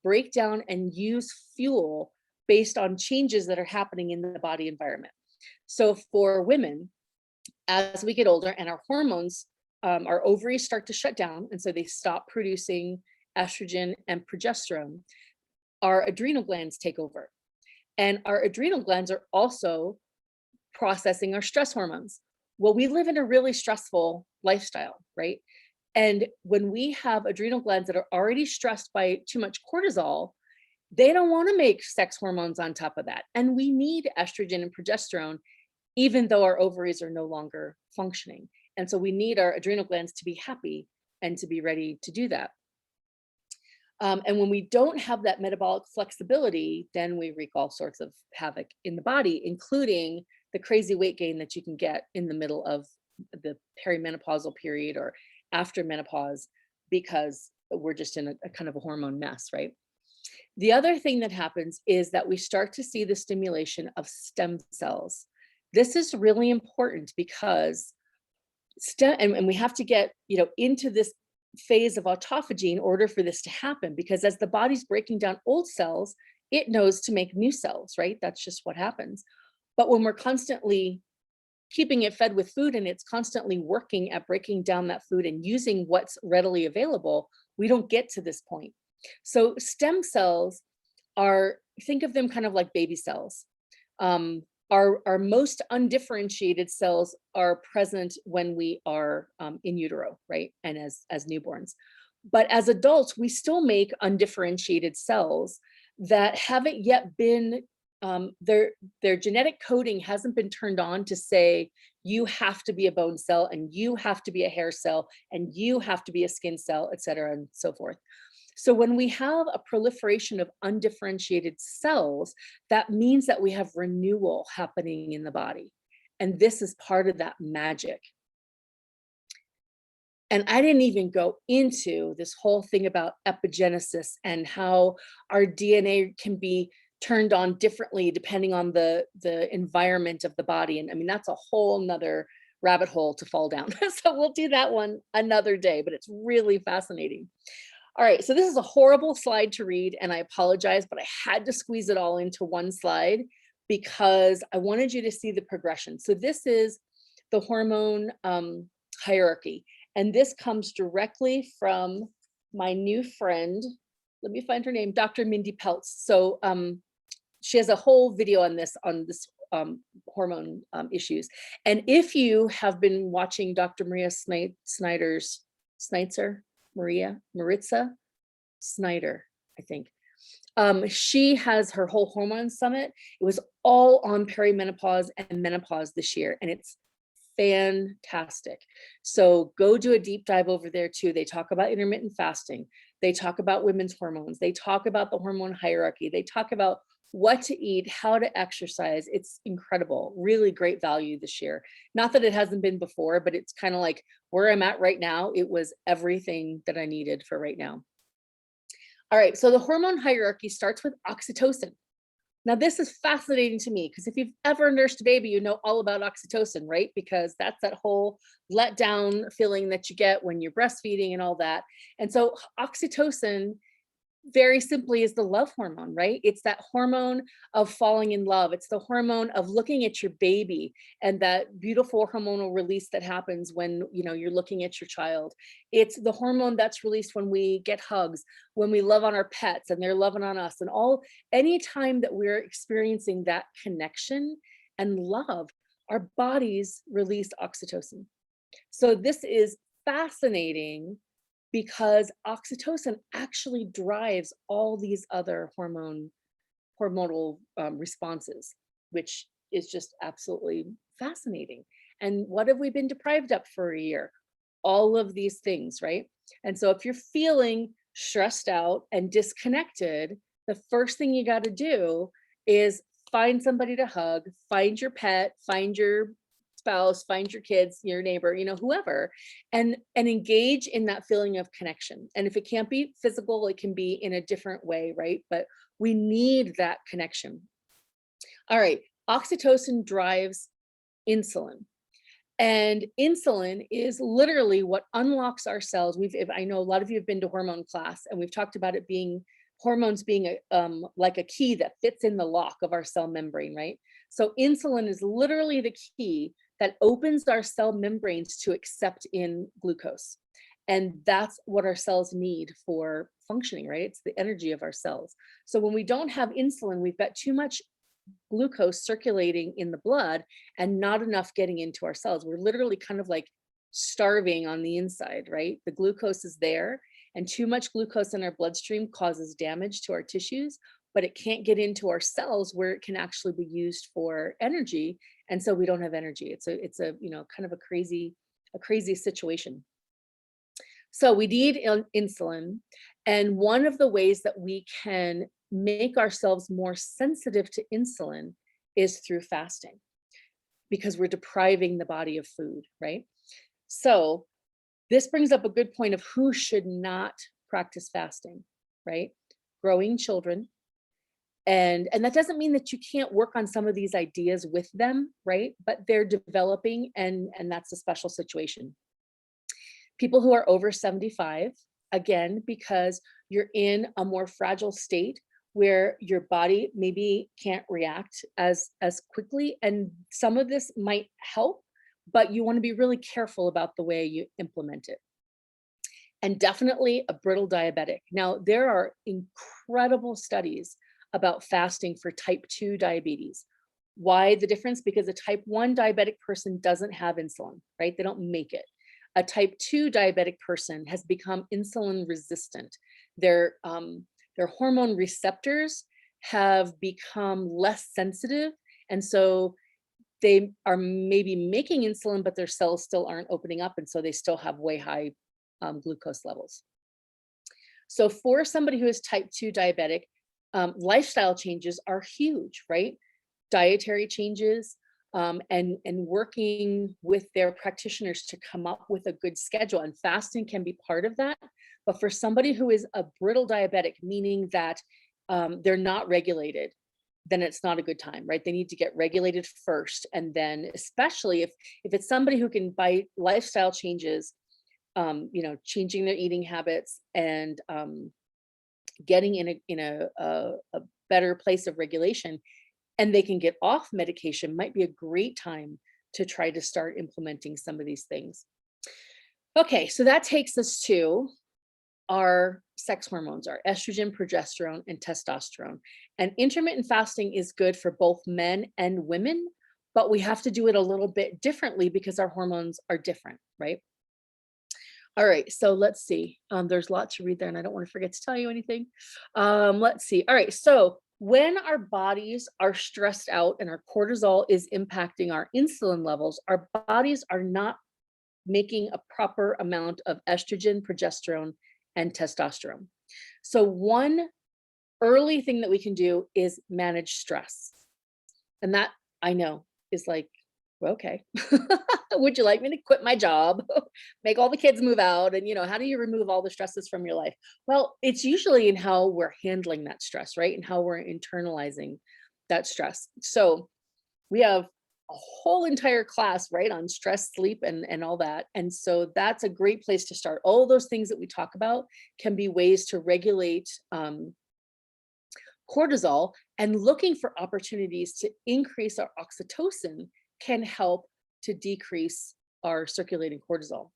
break down and use fuel based on changes that are happening in the body environment. So for women, as we get older and our hormones, our ovaries start to shut down, and so they stop producing estrogen and progesterone, our adrenal glands take over. And our adrenal glands are also processing our stress hormones. Well, we live in a really stressful lifestyle, right? And when we have adrenal glands that are already stressed by too much cortisol, they don't want to make sex hormones on top of that. And we need estrogen and progesterone, even though our ovaries are no longer functioning. And so we need our adrenal glands to be happy and to be ready to do that. And when we don't have that metabolic flexibility, then we wreak all sorts of havoc in the body, including the crazy weight gain that you can get in the middle of the perimenopausal period or after menopause, because we're just in a kind of a hormone mess, right? The other thing that happens is that we start to see the stimulation of stem cells. This is really important because and we have to get, into this phase of autophagy in order for this to happen, because as the body's breaking down old cells, it knows to make new cells, right? That's just what happens. But when we're constantly keeping it fed with food and it's constantly working at breaking down that food and using what's readily available, we don't get to this point. So stem cells think of them kind of like baby cells. Our most undifferentiated cells are present when we are in utero, right? And as newborns. But as adults, we still make undifferentiated cells that haven't yet been, their genetic coding hasn't been turned on to say, you have to be a bone cell and you have to be a hair cell and you have to be a skin cell, et cetera, and so forth. So when we have a proliferation of undifferentiated cells, that means that we have renewal happening in the body. And this is part of that magic. And I didn't even go into this whole thing about epigenesis and how our DNA can be turned on differently depending on the environment of the body. And I mean, that's a whole nother rabbit hole to fall down. So we'll do that one another day, but it's really fascinating. All right, so this is a horrible slide to read, and I apologize, but I had to squeeze it all into one slide because I wanted you to see the progression. So this is the hormone hierarchy, and this comes directly from my new friend. Let me find her name, Dr. Mindy Peltz. So she has a whole video on this hormone issues. And if you have been watching Dr. Maritza Snyder, I think. She has her whole hormone summit. It was all on perimenopause and menopause this year, and it's fantastic. So go do a deep dive over there too. They talk about intermittent fasting. They talk about women's hormones. They talk about the hormone hierarchy. They talk about what to eat, how to exercise. It's incredible, really great value this year. Not that it hasn't been before, but it's kind of like where I'm at right now. It was everything that I needed for right now. All right, so the hormone hierarchy starts with oxytocin. Now this is fascinating to me because if you've ever nursed a baby, you know all about oxytocin, right? Because that's that whole letdown feeling that you get when you're breastfeeding and all that. And so oxytocin, very simply, is the love hormone, right? It's that hormone of falling in love. It's the hormone of looking at your baby and that beautiful hormonal release that happens when you're looking at your child. It's the hormone that's released when we get hugs, when we love on our pets and they're loving on us, and any time that we're experiencing that connection and love, our bodies release oxytocin. So this is fascinating because oxytocin actually drives all these other hormonal responses, which is just absolutely fascinating. And what have we been deprived of for a year? All of these things, right? And so if you're feeling stressed out and disconnected, the first thing you got to do is find somebody to hug, find your pet, find your spouse, find your kids, your neighbor, whoever, and engage in that feeling of connection. And if it can't be physical, it can be in a different way, right? But we need that connection. All right, oxytocin drives insulin. And insulin is literally what unlocks our cells. I know a lot of you have been to hormone class, and we've talked about it being hormones being like a key that fits in the lock of our cell membrane, right? So insulin is literally the key that opens our cell membranes to accept in glucose. And that's what our cells need for functioning, right? It's the energy of our cells. So when we don't have insulin, we've got too much glucose circulating in the blood and not enough getting into our cells. We're literally kind of like starving on the inside, right? The glucose is there, and too much glucose in our bloodstream causes damage to our tissues, but it can't get into our cells where it can actually be used for energy. And so we don't have energy. It's a kind of a crazy situation. So we need insulin. And one of the ways that we can make ourselves more sensitive to insulin is through fasting, because we're depriving the body of food, right? So this brings up a good point of who should not practice fasting, right? Growing children. And that doesn't mean that you can't work on some of these ideas with them, right? But they're developing, and that's a special situation. People who are over 75, again, because you're in a more fragile state where your body maybe can't react as quickly. And some of this might help, but you want to be really careful about the way you implement it. And definitely a brittle diabetic. Now, there are incredible studies about fasting for type 2 diabetes. Why the difference? Because a type 1 diabetic person doesn't have insulin, right? They don't make it. A type 2 diabetic person has become insulin resistant. Their hormone receptors have become less sensitive. And so they are maybe making insulin, but their cells still aren't opening up. And so they still have way high glucose levels. So for somebody who is type 2 diabetic, lifestyle changes are huge, right? Dietary changes, and working with their practitioners to come up with a good schedule. And fasting can be part of that. But for somebody who is a brittle diabetic, meaning that they're not regulated, then it's not a good time, right? They need to get regulated first. And then especially if it's somebody who can, by lifestyle changes, changing their eating habits and getting in a better place of regulation, and they can get off medication, might be a great time to try to start implementing some of these things. Okay, so that takes us to our sex hormones, our estrogen, progesterone, and testosterone. And intermittent fasting is good for both men and women, but we have to do it a little bit differently because our hormones are different, right? All right, so let's see. There's lots to read there, and I don't want to forget to tell you anything. Let's see. All right, so when our bodies are stressed out and our cortisol is impacting our insulin levels, our bodies are not making a proper amount of estrogen, progesterone, and testosterone. So one early thing that we can do is manage stress. And that, I know, is like, well, okay, would you like me to quit my job, make all the kids move out? And, how do you remove all the stresses from your life? Well, it's usually in how we're handling that stress, right? And how we're internalizing that stress. So we have a whole entire class, right, on stress, sleep, and all that. And so that's a great place to start. All those things that we talk about can be ways to regulate cortisol, and looking for opportunities to increase our oxytocin can help to decrease our circulating cortisol.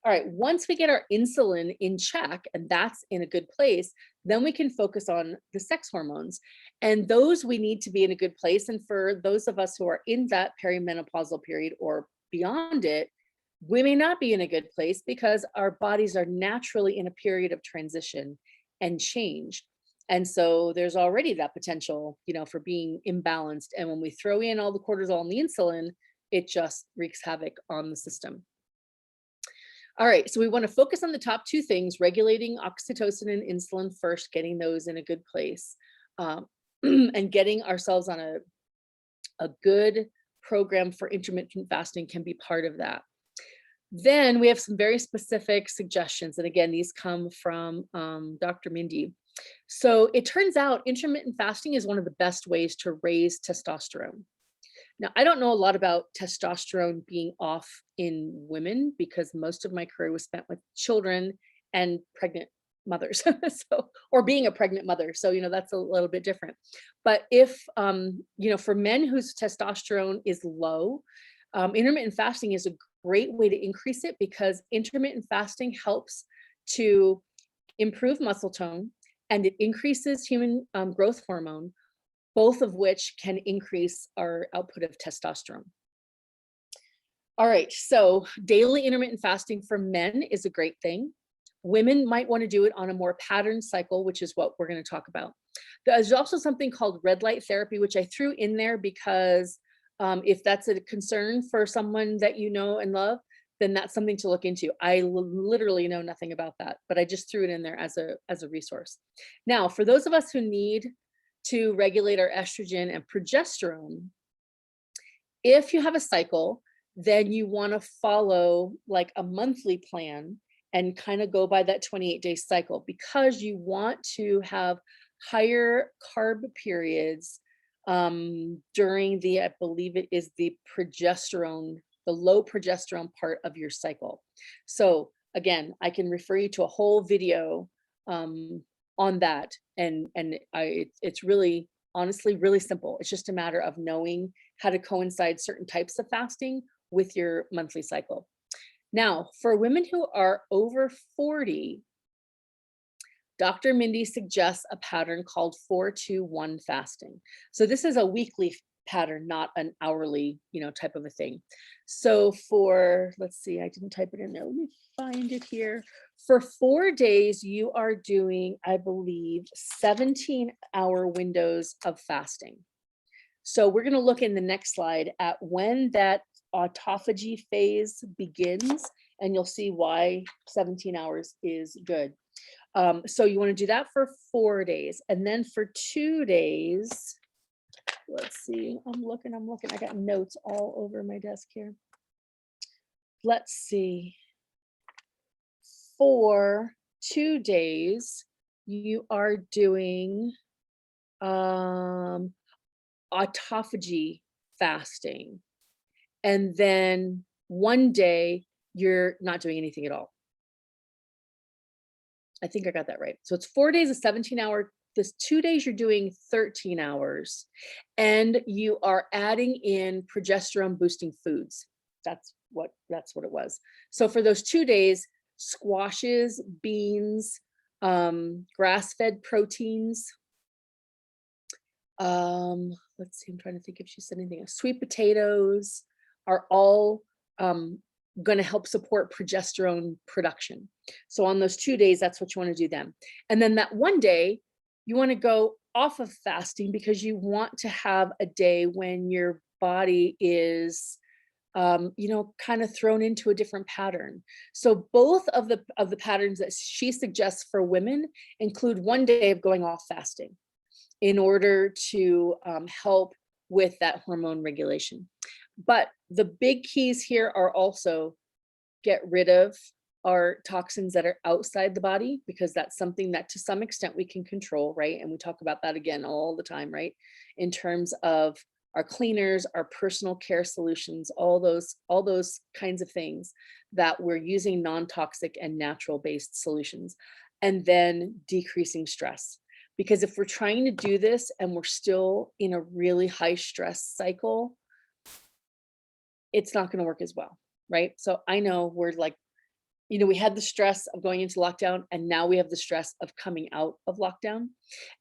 All right, once we get our insulin in check and that's in a good place, then we can focus on the sex hormones. And those we need to be in a good place. And for those of us who are in that perimenopausal period or beyond it, we may not be in a good place because our bodies are naturally in a period of transition and change. And so there's already that potential, for being imbalanced. And when we throw in all the cortisol and the insulin, it just wreaks havoc on the system. All right, so we want to focus on the top two things, regulating oxytocin and insulin first, getting those in a good place, and getting ourselves on a a good program for intermittent fasting can be part of that. Then we have some very specific suggestions. And again, these come from Dr. Mindy. So it turns out intermittent fasting is one of the best ways to raise testosterone. Now, I don't know a lot about testosterone being off in women because most of my career was spent with children and pregnant mothers. So, or being a pregnant mother. So, that's a little bit different. But if, for men whose testosterone is low, intermittent fasting is a great way to increase it because intermittent fasting helps to improve muscle tone and it increases human growth hormone, both of which can increase our output of testosterone. All right, so daily intermittent fasting for men is a great thing. Women might want to do it on a more patterned cycle, which is what we're going to talk about. There's also something called red light therapy, which I threw in there because if that's a concern for someone that you know and love, then that's something to look into. I literally know nothing about that, but I just threw it in there as a resource. Now, for those of us who need to regulate our estrogen and progesterone, if you have a cycle, then you want to follow like a monthly plan and kind of go by that 28-day cycle because you want to have higher carb periods during the, I believe it is the progesterone, the low progesterone part of your cycle. So again, I can refer you to a whole video on that. And it's really, honestly, really simple. It's just a matter of knowing how to coincide certain types of fasting with your monthly cycle. Now, for women who are over 40, Dr. Mindy suggests a pattern called 4-2-1 fasting. So this is a weekly pattern, not an hourly, type of a thing. So for, let's see, I didn't type it in there. Let me find it here. For 4 days, you are doing, I believe, 17-hour windows of fasting. So we're going to look in the next slide at when that autophagy phase begins, and you'll see why 17 hours is good. So you want to do that for 4 days. And then for 2 days, let's see, I'm looking, I got notes all over my desk here. Let's see. For 2 days, you are doing autophagy fasting. And then 1 day, you're not doing anything at all. I think I got that right. So it's 4 days of 17-hour. This 2 days, you're doing 13 hours. And you are adding in progesterone boosting foods. That's what it was. So for those 2 days, squashes, beans, grass-fed proteins. Let's see, I'm trying to think if she said anything else. Sweet potatoes are all going to help support progesterone production. So on those 2 days, that's what you want to do then. And then that 1 day, you want to go off of fasting because you want to have a day when your body is kind of thrown into a different pattern. So both of the patterns that she suggests for women include 1 day of going off fasting in order to help with that hormone regulation. But the big keys here are also get rid of our toxins that are outside the body, because that's something that to some extent we can control, right? And we talk about that again all the time, right? In terms of our cleaners, our personal care solutions, all those kinds of things that we're using non-toxic and natural based solutions, and then decreasing stress. Because if we're trying to do this and we're still in a really high stress cycle, it's not going to work as well, right? So I know we're like, we had the stress of going into lockdown, and now we have the stress of coming out of lockdown.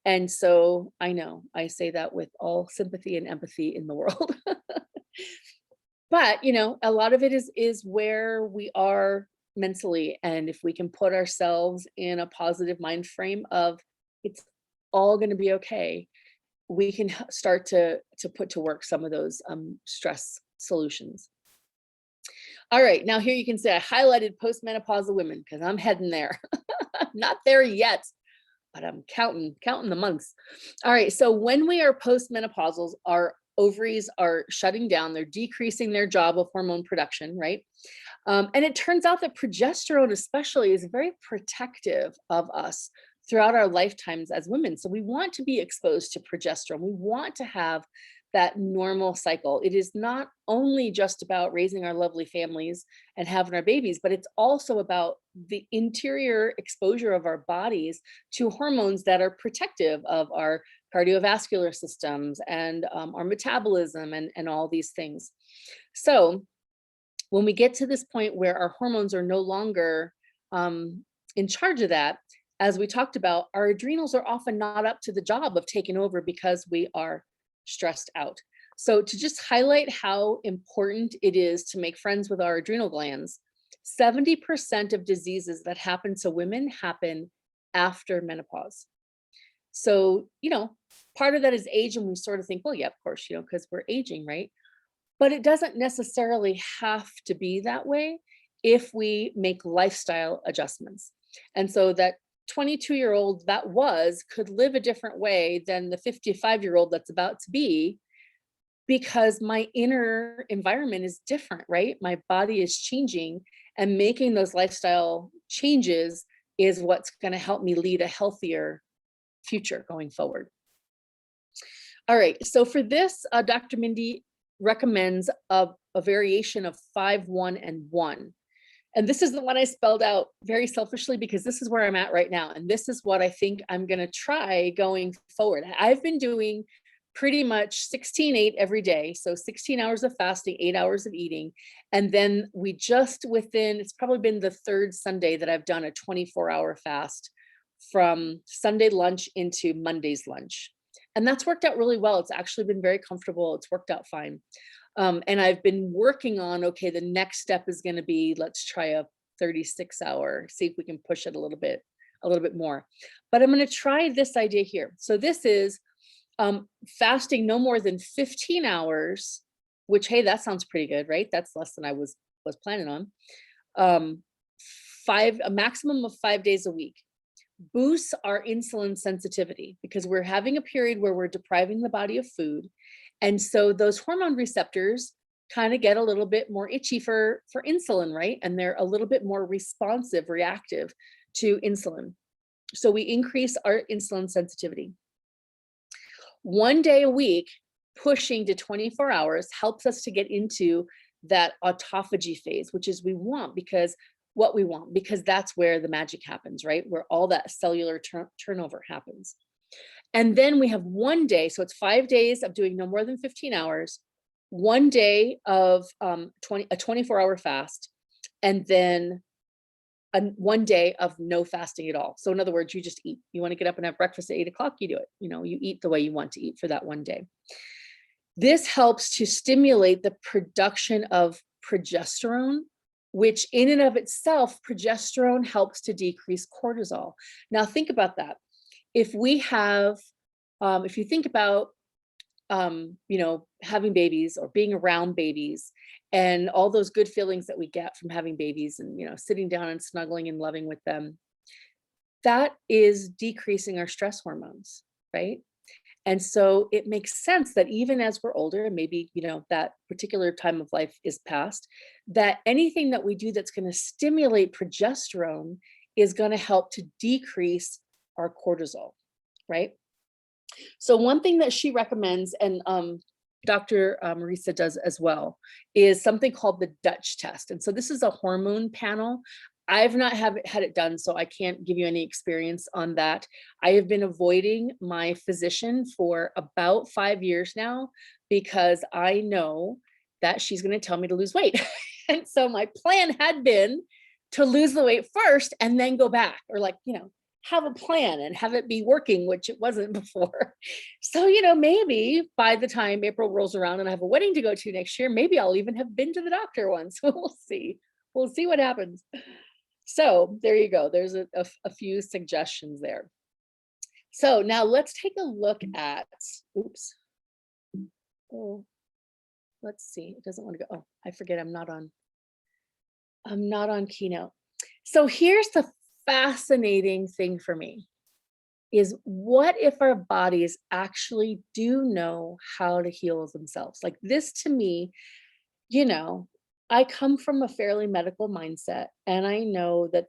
And so I know I say that with all sympathy and empathy in the world. But, a lot of it is where we are mentally. And if we can put ourselves in a positive mind frame of it's all going to be okay, we can start to put to work some of those stress solutions. All right, now here you can see I highlighted postmenopausal women because I'm heading there. Not there yet, but I'm counting the months. All right, so when we are postmenopausals, our ovaries are shutting down, they're decreasing their job of hormone production, right? And it turns out that progesterone especially is very protective of us throughout our lifetimes as women. So we want to be exposed to progesterone. We want to have that normal cycle. It is not only just about raising our lovely families and having our babies, but it's also about the interior exposure of our bodies to hormones that are protective of our cardiovascular systems and our metabolism and all these things. So when we get to this point where our hormones are no longer in charge of that, as we talked about, our adrenals are often not up to the job of taking over because we are stressed out. So to just highlight how important it is to make friends with our adrenal glands, 70% of diseases that happen to women happen after menopause. So, part of that is age, and we sort of think, well, yeah, of course, because we're aging, right? But it doesn't necessarily have to be that way if we make lifestyle adjustments. And so that 22-year-old could live a different way than the 55-year-old that's about to be, because my inner environment is different, right? My body is changing, and making those lifestyle changes is what's going to help me lead a healthier future going forward. All right, so for this, Dr. Mindy recommends a variation of 5, 1, and 1. And this is the one I spelled out very selfishly because this is where I'm at right now. And this is what I think I'm going to try going forward. I've been doing pretty much 16-8 every day. So 16 hours of fasting, 8 hours of eating. And then it's probably been the third Sunday that I've done a 24-hour fast from Sunday lunch into Monday's lunch. And that's worked out really well. It's actually been very comfortable. It's worked out fine. And I've been working on, okay, the next step is going to be, let's try a 36-hour, see if we can push it a little bit more. But I'm going to try this idea here. So this is fasting no more than 15 hours, which, hey, that sounds pretty good, right? That's less than I was planning on. A maximum of 5 days a week. Boosts our insulin sensitivity because we're having a period where we're depriving the body of food. And so those hormone receptors kind of get a little bit more itchy for insulin, right? And they're a little bit more responsive, reactive to insulin. So we increase our insulin sensitivity. 1 day a week, pushing to 24 hours helps us to get into that autophagy phase, which is what we want, because that's where the magic happens, right? Where all that cellular turnover happens. And then we have 1 day, so it's 5 days of doing no more than 15 hours, 1 day of a 24-hour fast, and then 1 day of no fasting at all. So in other words, you just eat. You want to get up and have breakfast at 8 o'clock, you do it. You eat the way you want to eat for that 1 day. This helps to stimulate the production of progesterone, which in and of itself, progesterone helps to decrease cortisol. Now think about that. If you think about, having babies or being around babies and all those good feelings that we get from having babies and, sitting down and snuggling and loving with them, that is decreasing our stress hormones, right? And so it makes sense that even as we're older and maybe, that particular time of life is past, that anything that we do that's going to stimulate progesterone is going to help to decrease our cortisol, right? So one thing that she recommends, and Dr. Marisa does as well, is something called the Dutch test. And so this is a hormone panel. I've not had it done, so I can't give you any experience on that. I have been avoiding my physician for about 5 years now because I know that she's going to tell me to lose weight. And so my plan had been to lose the weight first and then go back, or have a plan and have it be working, which it wasn't before. So, maybe by the time April rolls around and I have a wedding to go to next year, maybe I'll even have been to the doctor once. We'll see. We'll see what happens. So there you go. There's a few suggestions there. So now let's take a look at, let's see. It doesn't want to go. Oh, I forget I'm not on Keynote. So here's the fascinating thing for me. is what if our bodies actually do know how to heal themselves? Like this to me, you know, I come from a fairly medical mindset, and I know that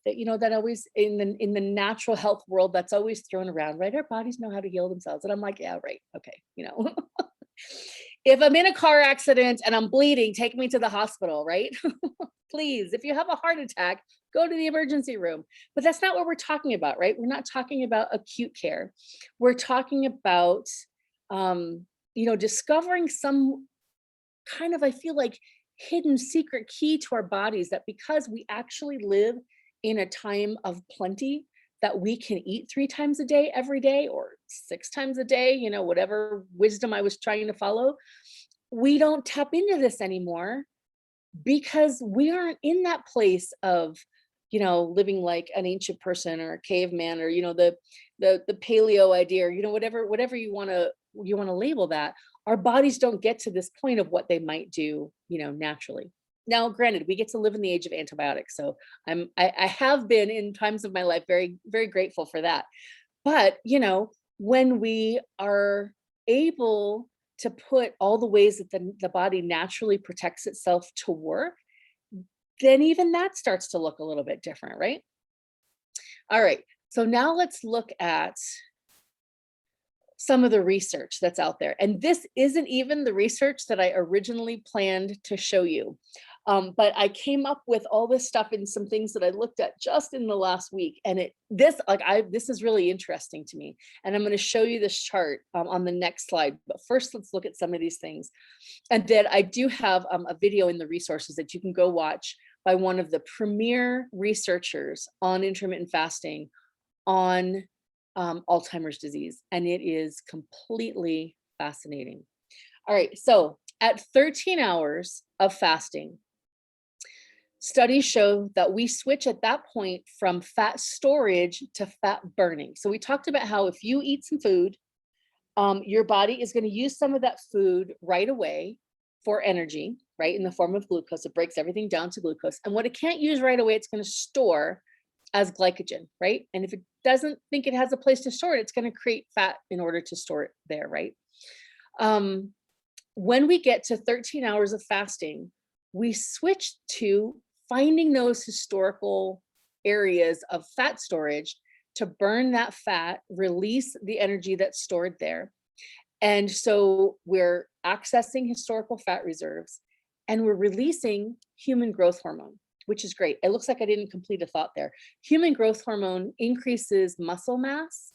always in the natural health world, that's always thrown around, right? Our bodies know how to heal themselves. And I'm like, yeah, right. Okay. If I'm in a car accident and I'm bleeding, take me to the hospital, right? Please, if you have a heart attack, go to the emergency room. But that's not what we're talking about, right? We're not talking about acute care. We're talking about, discovering some kind of, I feel like, hidden secret key to our bodies, that because we actually live in a time of plenty, that we can eat 3 times a day every day, or 6 times a day, whatever wisdom I was trying to follow. We don't tap into this anymore because we aren't in that place of living like an ancient person or a caveman, or the paleo idea, or whatever you want to label that. Our bodies don't get to this point of what they might do naturally. Now granted, we get to live in the age of antibiotics, so I have been in times of my life very, very grateful for that. But when we are able to put all the ways that the body naturally protects itself to work, then even that starts to look a little bit different, right? All right, so now let's look at some of the research that's out there. And this isn't even the research that I originally planned to show you. But I came up with all this stuff and some things that I looked at just in the last week. And this is really interesting to me. And I'm going to show you this chart on the next slide. But first, let's look at some of these things. And then I do have a video in the resources that you can go watch by one of the premier researchers on intermittent fasting on Alzheimer's disease. And it is completely fascinating. All right, so at 13 hours of fasting, studies show that we switch at that point from fat storage to fat burning. So we talked about how if you eat some food, your body is going to use some of that food right away for energy, right, in the form of glucose. It breaks everything down to glucose. And what it can't use right away, it's going to store as glycogen, right? And if it doesn't think it has a place to store it, it's going to create fat in order to store it there, right? When we get to 13 hours of fasting, we switch to finding those historical areas of fat storage to burn that fat, release the energy that's stored there. And so we're accessing historical fat reserves, and we're releasing human growth hormone, which is great. It looks like I didn't complete a thought there. Human growth hormone increases muscle mass,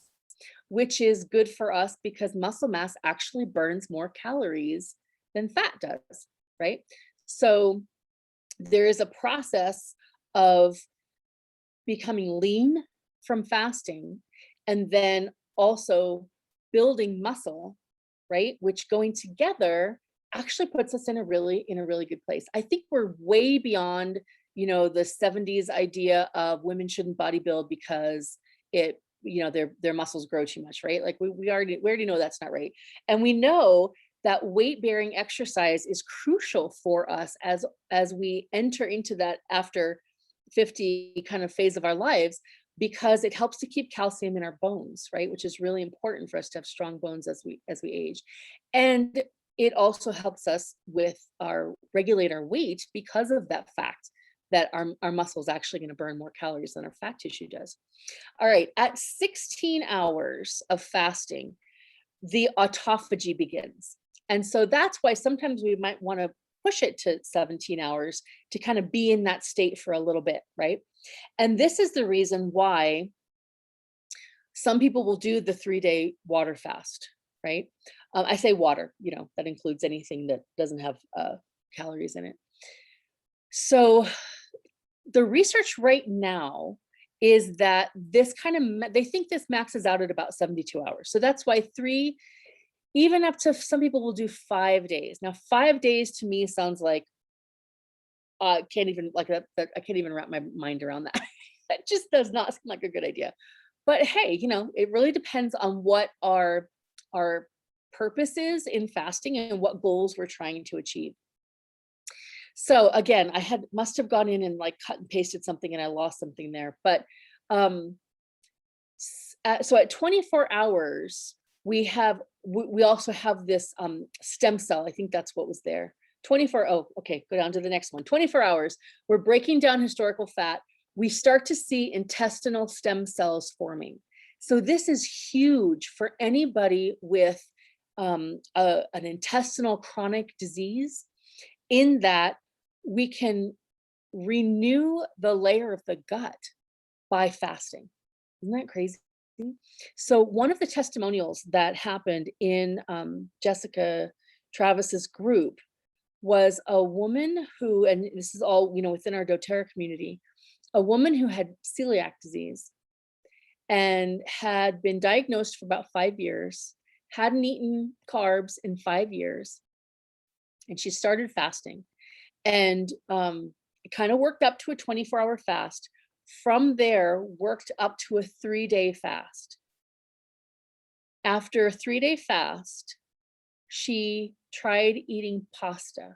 which is good for us because muscle mass actually burns more calories than fat does, right? So there is a process of becoming lean from fasting, and then also building muscle, right? Which going together actually puts us in a really good place. I think we're way beyond, the 70s idea of women shouldn't bodybuild because their muscles grow too much, right? Like we already know that's not right. And we know that weight-bearing exercise is crucial for us as we enter into that after 50 kind of phase of our lives, because it helps to keep calcium in our bones, right? Which is really important for us to have strong bones as we age. And it also helps us regulate our weight because of that fact that our muscles actually going to burn more calories than our fat tissue does. All right, at 16 hours of fasting, the autophagy begins. And so that's why sometimes we might want to push it to 17 hours to kind of be in that state for a little bit, right? And this is the reason why some people will do the 3-day water fast, right? I say water, that includes anything that doesn't have calories in it. So the research right now is that this they think this maxes out at about 72 hours. So that's why even up to some people will do 5 days. Now, 5 days to me sounds like I can't even wrap my mind around that. That just does not seem like a good idea. But hey, it really depends on what our purpose is in fasting and what goals we're trying to achieve. So again, must have gone in and like cut and pasted something and I lost something there. But so at 24 hours, we also have this stem cell. I think that's what was there. 24, oh, okay, go down to the next one. 24 hours, we're breaking down historical fat. We start to see intestinal stem cells forming. So this is huge for anybody with an intestinal chronic disease, in that we can renew the layer of the gut by fasting. Isn't that crazy? So one of the testimonials that happened in Jessica Travis's group was a woman who, and this is all, within our doTERRA community, a woman who had celiac disease and had been diagnosed for about 5 years, hadn't eaten carbs in 5 years, and she started fasting, and it kind of worked up to a 24-hour fast. From there, worked up to a 3-day fast. After a 3-day fast, she tried eating pasta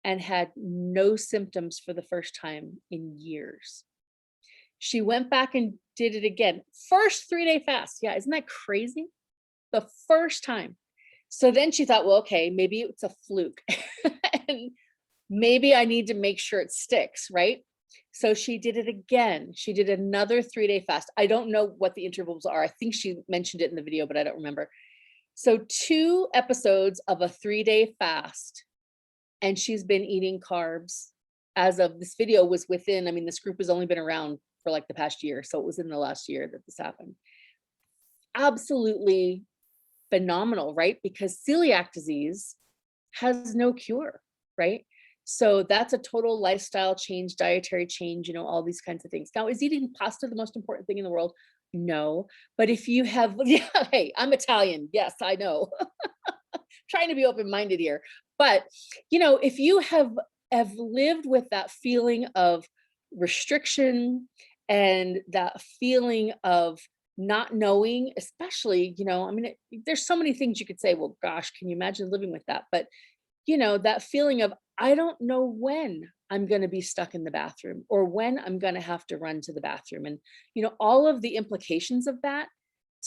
and had no symptoms for the first time in years. She went back and did it again. First 3-day fast. Yeah, isn't that crazy? The first time. So then she thought, well, okay, maybe it's a fluke. And maybe I need to make sure it sticks, right? So she did it again. She did another 3-day fast. I don't know what the intervals are. I think she mentioned it in the video, but I don't remember. So 2 episodes of a 3-day fast, and she's been eating carbs as of this video was within, this group has only been around for like the past year. So it was in the last year that this happened. Absolutely phenomenal, right? Because celiac disease has no cure, right? So that's a total lifestyle change, dietary change, all these kinds of things. Now, is eating pasta the most important thing in the world? No. But if you have, yeah, hey, I'm Italian. Yes, I know. Trying to be open-minded here. But, if you have lived with that feeling of restriction and that feeling of not knowing, especially, there's so many things you could say, well, gosh, can you imagine living with that? But that feeling of, I don't know when I'm going to be stuck in the bathroom or when I'm going to have to run to the bathroom. And, all of the implications of that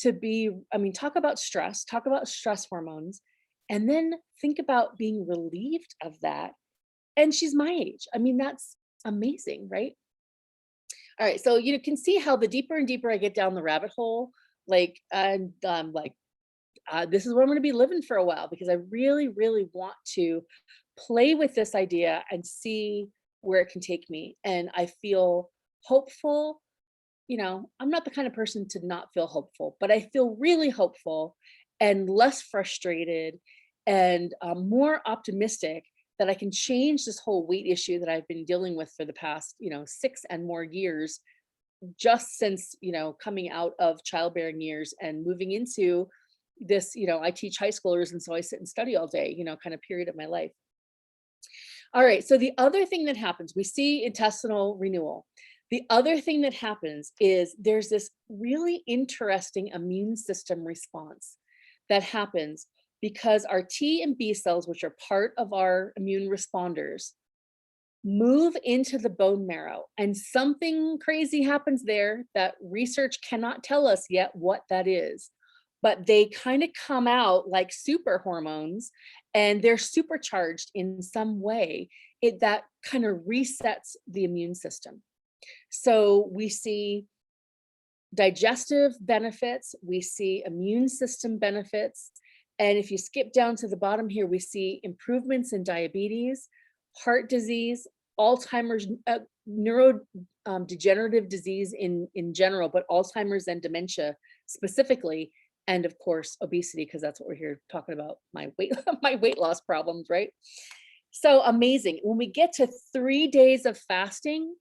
talk about stress hormones, and then think about being relieved of that. And she's my age. That's amazing, right? All right. So you can see how the deeper and deeper I get down the rabbit hole, this is where I'm going to be living for a while, because I really, really want to play with this idea and see where it can take me. And I feel hopeful. I'm not the kind of person to not feel hopeful, but I feel really hopeful and less frustrated and more optimistic that I can change this whole weight issue that I've been dealing with for the past, 6 and more years, just since, coming out of childbearing years and moving into this, I teach high schoolers, and so I sit and study all day, kind of period of my life. All right, so the other thing that happens, we see intestinal renewal. The other thing that happens is there's this really interesting immune system response that happens because our T and B cells, which are part of our immune responders, move into the bone marrow, and something crazy happens there that research cannot tell us yet what that is. But they kind of come out like super hormones, and they're supercharged in some way. That kind of resets the immune system. So we see digestive benefits, we see immune system benefits. And if you skip down to the bottom here, we see improvements in diabetes, heart disease, Alzheimer's, neurodegenerative disease in general, but Alzheimer's and dementia specifically. And of course, obesity, because that's what we're here talking about, my weight loss problems, right? So amazing. When we get to 3 days of fasting,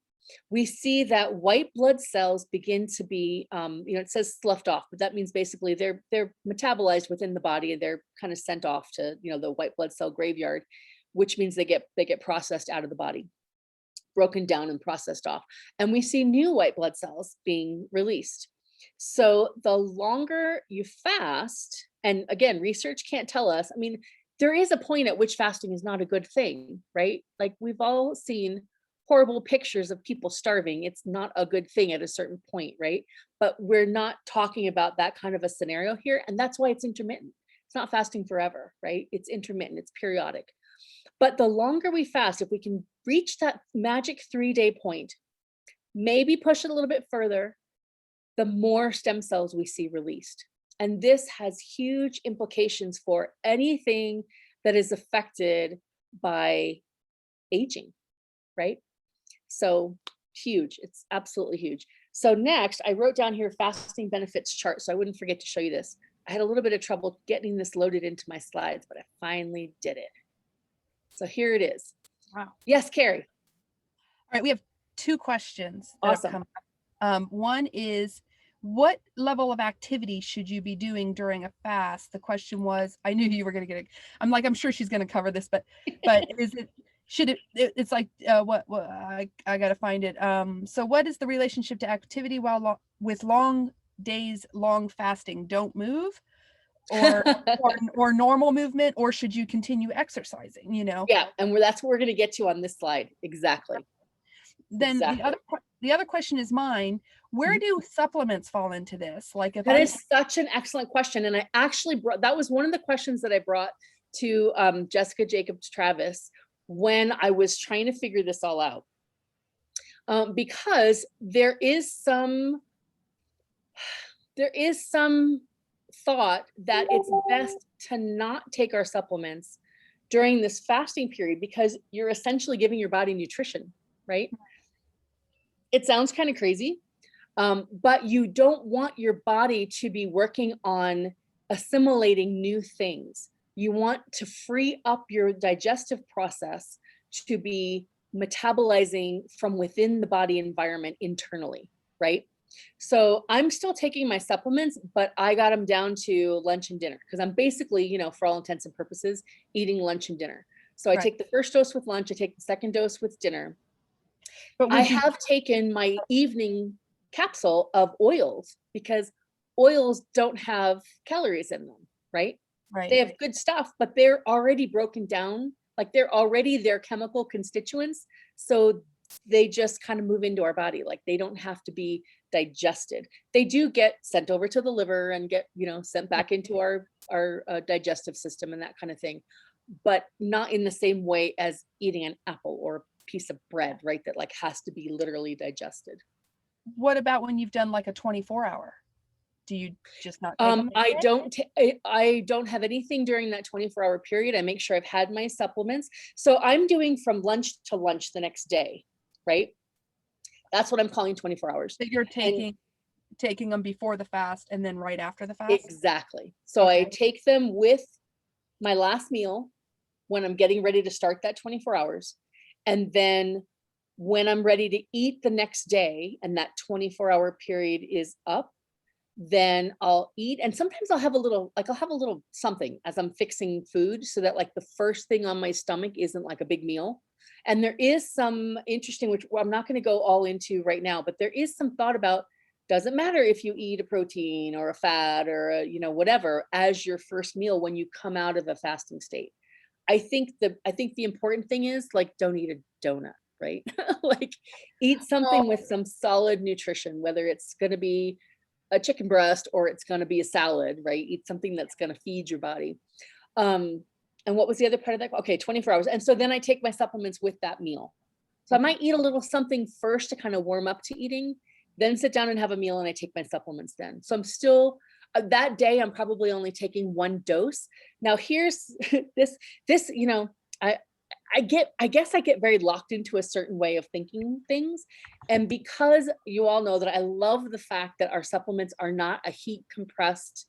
we see that white blood cells begin to be, it says sloughed off, but that means basically they're metabolized within the body, and they're kind of sent off to, the white blood cell graveyard, which means they get processed out of the body, broken down and processed off. And we see new white blood cells being released. So the longer you fast, and again, research can't tell us, there is a point at which fasting is not a good thing, right? Like we've all seen horrible pictures of people starving. It's not a good thing at a certain point, right? But we're not talking about that kind of a scenario here. And that's why it's intermittent. It's not fasting forever, right? It's intermittent, it's periodic. But the longer we fast, if we can reach that magic 3-day point, maybe push it a little bit further, the more stem cells we see released. And this has huge implications for anything that is affected by aging, right? So huge, it's absolutely huge. So next, I wrote down here fasting benefits chart, so I wouldn't forget to show you this. I had a little bit of trouble getting this loaded into my slides, but I finally did it. So here it is. Wow. Yes, Carrie. All right, we have 2 questions. That have Awesome. come up. One is, what level of activity should you be doing during a fast? The question was, I knew you were going to get it. I'm like, I'm sure she's going to cover this, but is it, should it, it's like, what I got to find it. So what is the relationship to activity while with long days, long fasting? Don't move, or normal movement, or should you continue exercising, you know? Yeah, and that's what we're going to get to on this slide. Exactly. Then Exactly. the other question is mine. Where do supplements fall into this? Like, if that is such an excellent question. And I actually that was one of the questions that I brought to Jessica Jacobs Travis when I was trying to figure this all out. Because there is some thought that it's best to not take our supplements during this fasting period, because you're essentially giving your body nutrition, right? It sounds kind of crazy, but you don't want your body to be working on assimilating new things. You want to free up your digestive process to be metabolizing from within the body environment internally, right? So I'm still taking my supplements, but I got them down to lunch and dinner, because I'm basically, you know, for all intents and purposes, eating lunch and dinner. So I take the first dose with lunch, I take the second dose with dinner. But I have taken my evening capsule of oils, because oils don't have calories in them, right? Right. They have good stuff, but they're already broken down. Like, they're already their chemical constituents. So they just kind of move into our body. Like, they don't have to be digested. They do get sent over to the liver and get, you know, sent back into our digestive system and that kind of thing, but not in the same way as eating an apple or a piece of bread, right? That like has to be literally digested. What about when you've done like a 24-hour? Do you just not take them? I don't have anything during that 24-hour period. I make sure I've had my supplements. So I'm doing from lunch to lunch the next day, right? That's what I'm calling 24 hours. So you're taking them before the fast and then right after the fast? Exactly. So I take them with my last meal when I'm getting ready to start that 24 hours. And then when I'm ready to eat the next day and that 24-hour period is up, then I'll eat. And sometimes I'll have a little something as I'm fixing food, so that like the first thing on my stomach isn't like a big meal. And there is some interesting, which I'm not going to go all into right now, but there is some thought about, doesn't matter if you eat a protein or a fat or a, you know, whatever as your first meal when you come out of a fasting state. I think the important thing is, like, don't eat a donut, right? Like, eat something with some solid nutrition, whether it's going to be a chicken breast or it's going to be a salad, right? Eat something that's going to feed your body. And what was the other part of that? Okay, 24 hours. And so then I take my supplements with that meal. So I might eat a little something first to kind of warm up to eating, then sit down and have a meal, and I take my supplements then. So I'm still, that day, I'm probably only taking 1 dose. Now here's this, you know, I guess I get very locked into a certain way of thinking things. And because you all know that I love the fact that our supplements are not a heat compressed,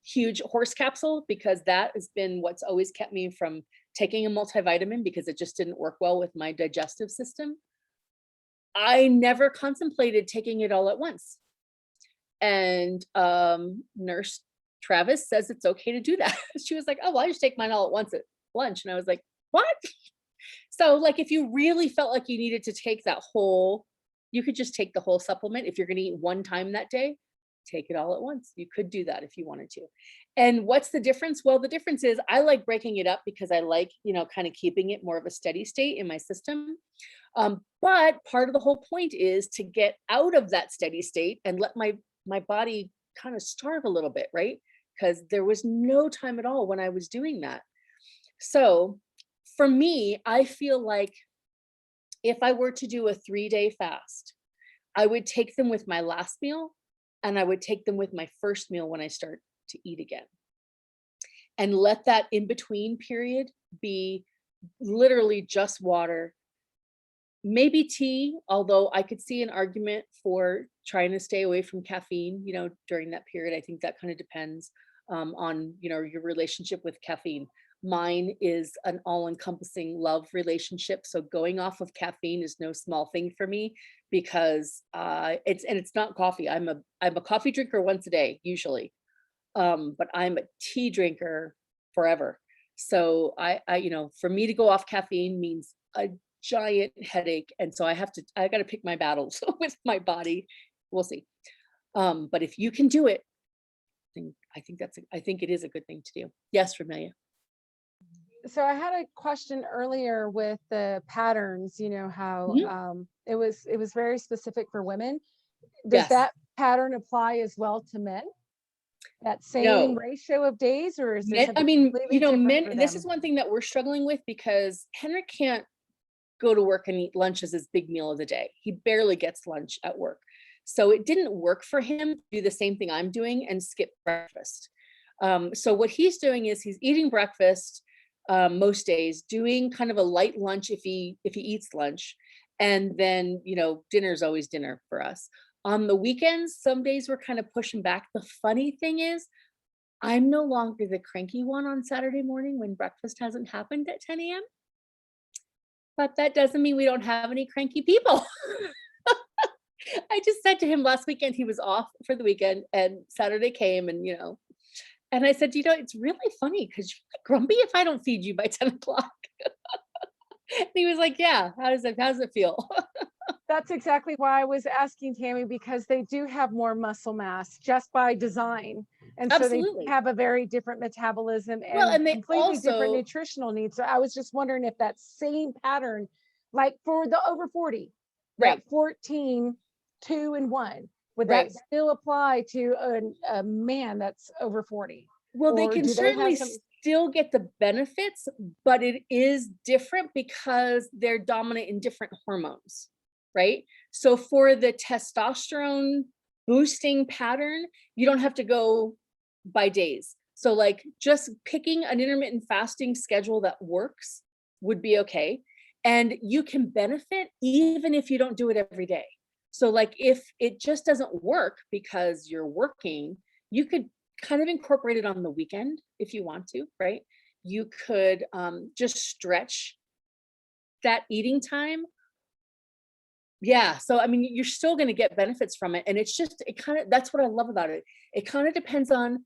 huge horse capsule, because that has been what's always kept me from taking a multivitamin, because it just didn't work well with my digestive system. I never contemplated taking it all at once. And Nurse Travis says it's okay to do that. She was like, oh, well, I just take mine all at once at lunch. And I was like, what? So like, if you really felt like you needed to take that whole, you could just take the whole supplement if you're going to eat one time that day. take it all at once. You could do that if you wanted to. And what's the difference? Well, the difference is I like breaking it up because I like, kind of keeping it more of a steady state in my system. But part of the whole point is to get out of that steady state and let my body kind of starve a little bit, right? Because there was no time at all when I was doing that. So for me, I feel like if I were to do a 3-day fast, I would take them with my last meal and I would take them with my first meal when I start to eat again. And let that in between period be literally just water, maybe tea, although I could see an argument for trying to stay away from caffeine, during that period. I think that kind of depends on, your relationship with caffeine. Mine is an all-encompassing love relationship. So going off of caffeine is no small thing for me because it's not coffee. I'm a coffee drinker once a day, usually. But I'm a tea drinker forever. So I for me to go off caffeine means a giant headache. And so I got to pick my battles with my body. We'll see. But if you can do it, I think it is a good thing to do. Yes, Ramelia. So I had a question earlier with the patterns, how it was very specific for women. Does Yes. that pattern apply as well to men? That same No. ratio of days, or is there I something mean, completely different men, for this them? is one thing that we're struggling with because Henrik can't go to work and eat lunch as his big meal of the day. He barely gets lunch at work. So it didn't work for him to do the same thing I'm doing and skip breakfast. So what he's doing is he's eating breakfast most days, doing kind of a light lunch if he eats lunch. And then, dinner's always dinner for us. On the weekends, some days we're kind of pushing back. The funny thing is, I'm no longer the cranky one on Saturday morning when breakfast hasn't happened at 10 a.m. But that doesn't mean we don't have any cranky people. I just said to him last weekend, he was off for the weekend and Saturday came and, and I said, it's really funny because you're like grumpy if I don't feed you by 10 o'clock. And he was like, yeah, how does it feel? That's exactly why I was asking Tammy, because they do have more muscle mass just by design. And Absolutely. so they have a very different metabolism And they completely different also, nutritional needs. So I was just wondering if that same pattern, like for the over 40, right, that 14, 2 and 1, would right. that still apply to a man that's over 40? Well, they Or can do they have certainly some? still get the benefits, but it is different because they're dominant in different hormones, right? So for the testosterone boosting pattern, you don't have to go by days. So like just picking an intermittent fasting schedule that works would be okay. And you can benefit even if you don't do it every day. So like if it just doesn't work because you're working, you could kind of incorporate it on the weekend if you want to, right? You could just stretch that eating time. Yeah. So, I mean, you're still going to get benefits from it. And that's what I love about it. It kind of depends on,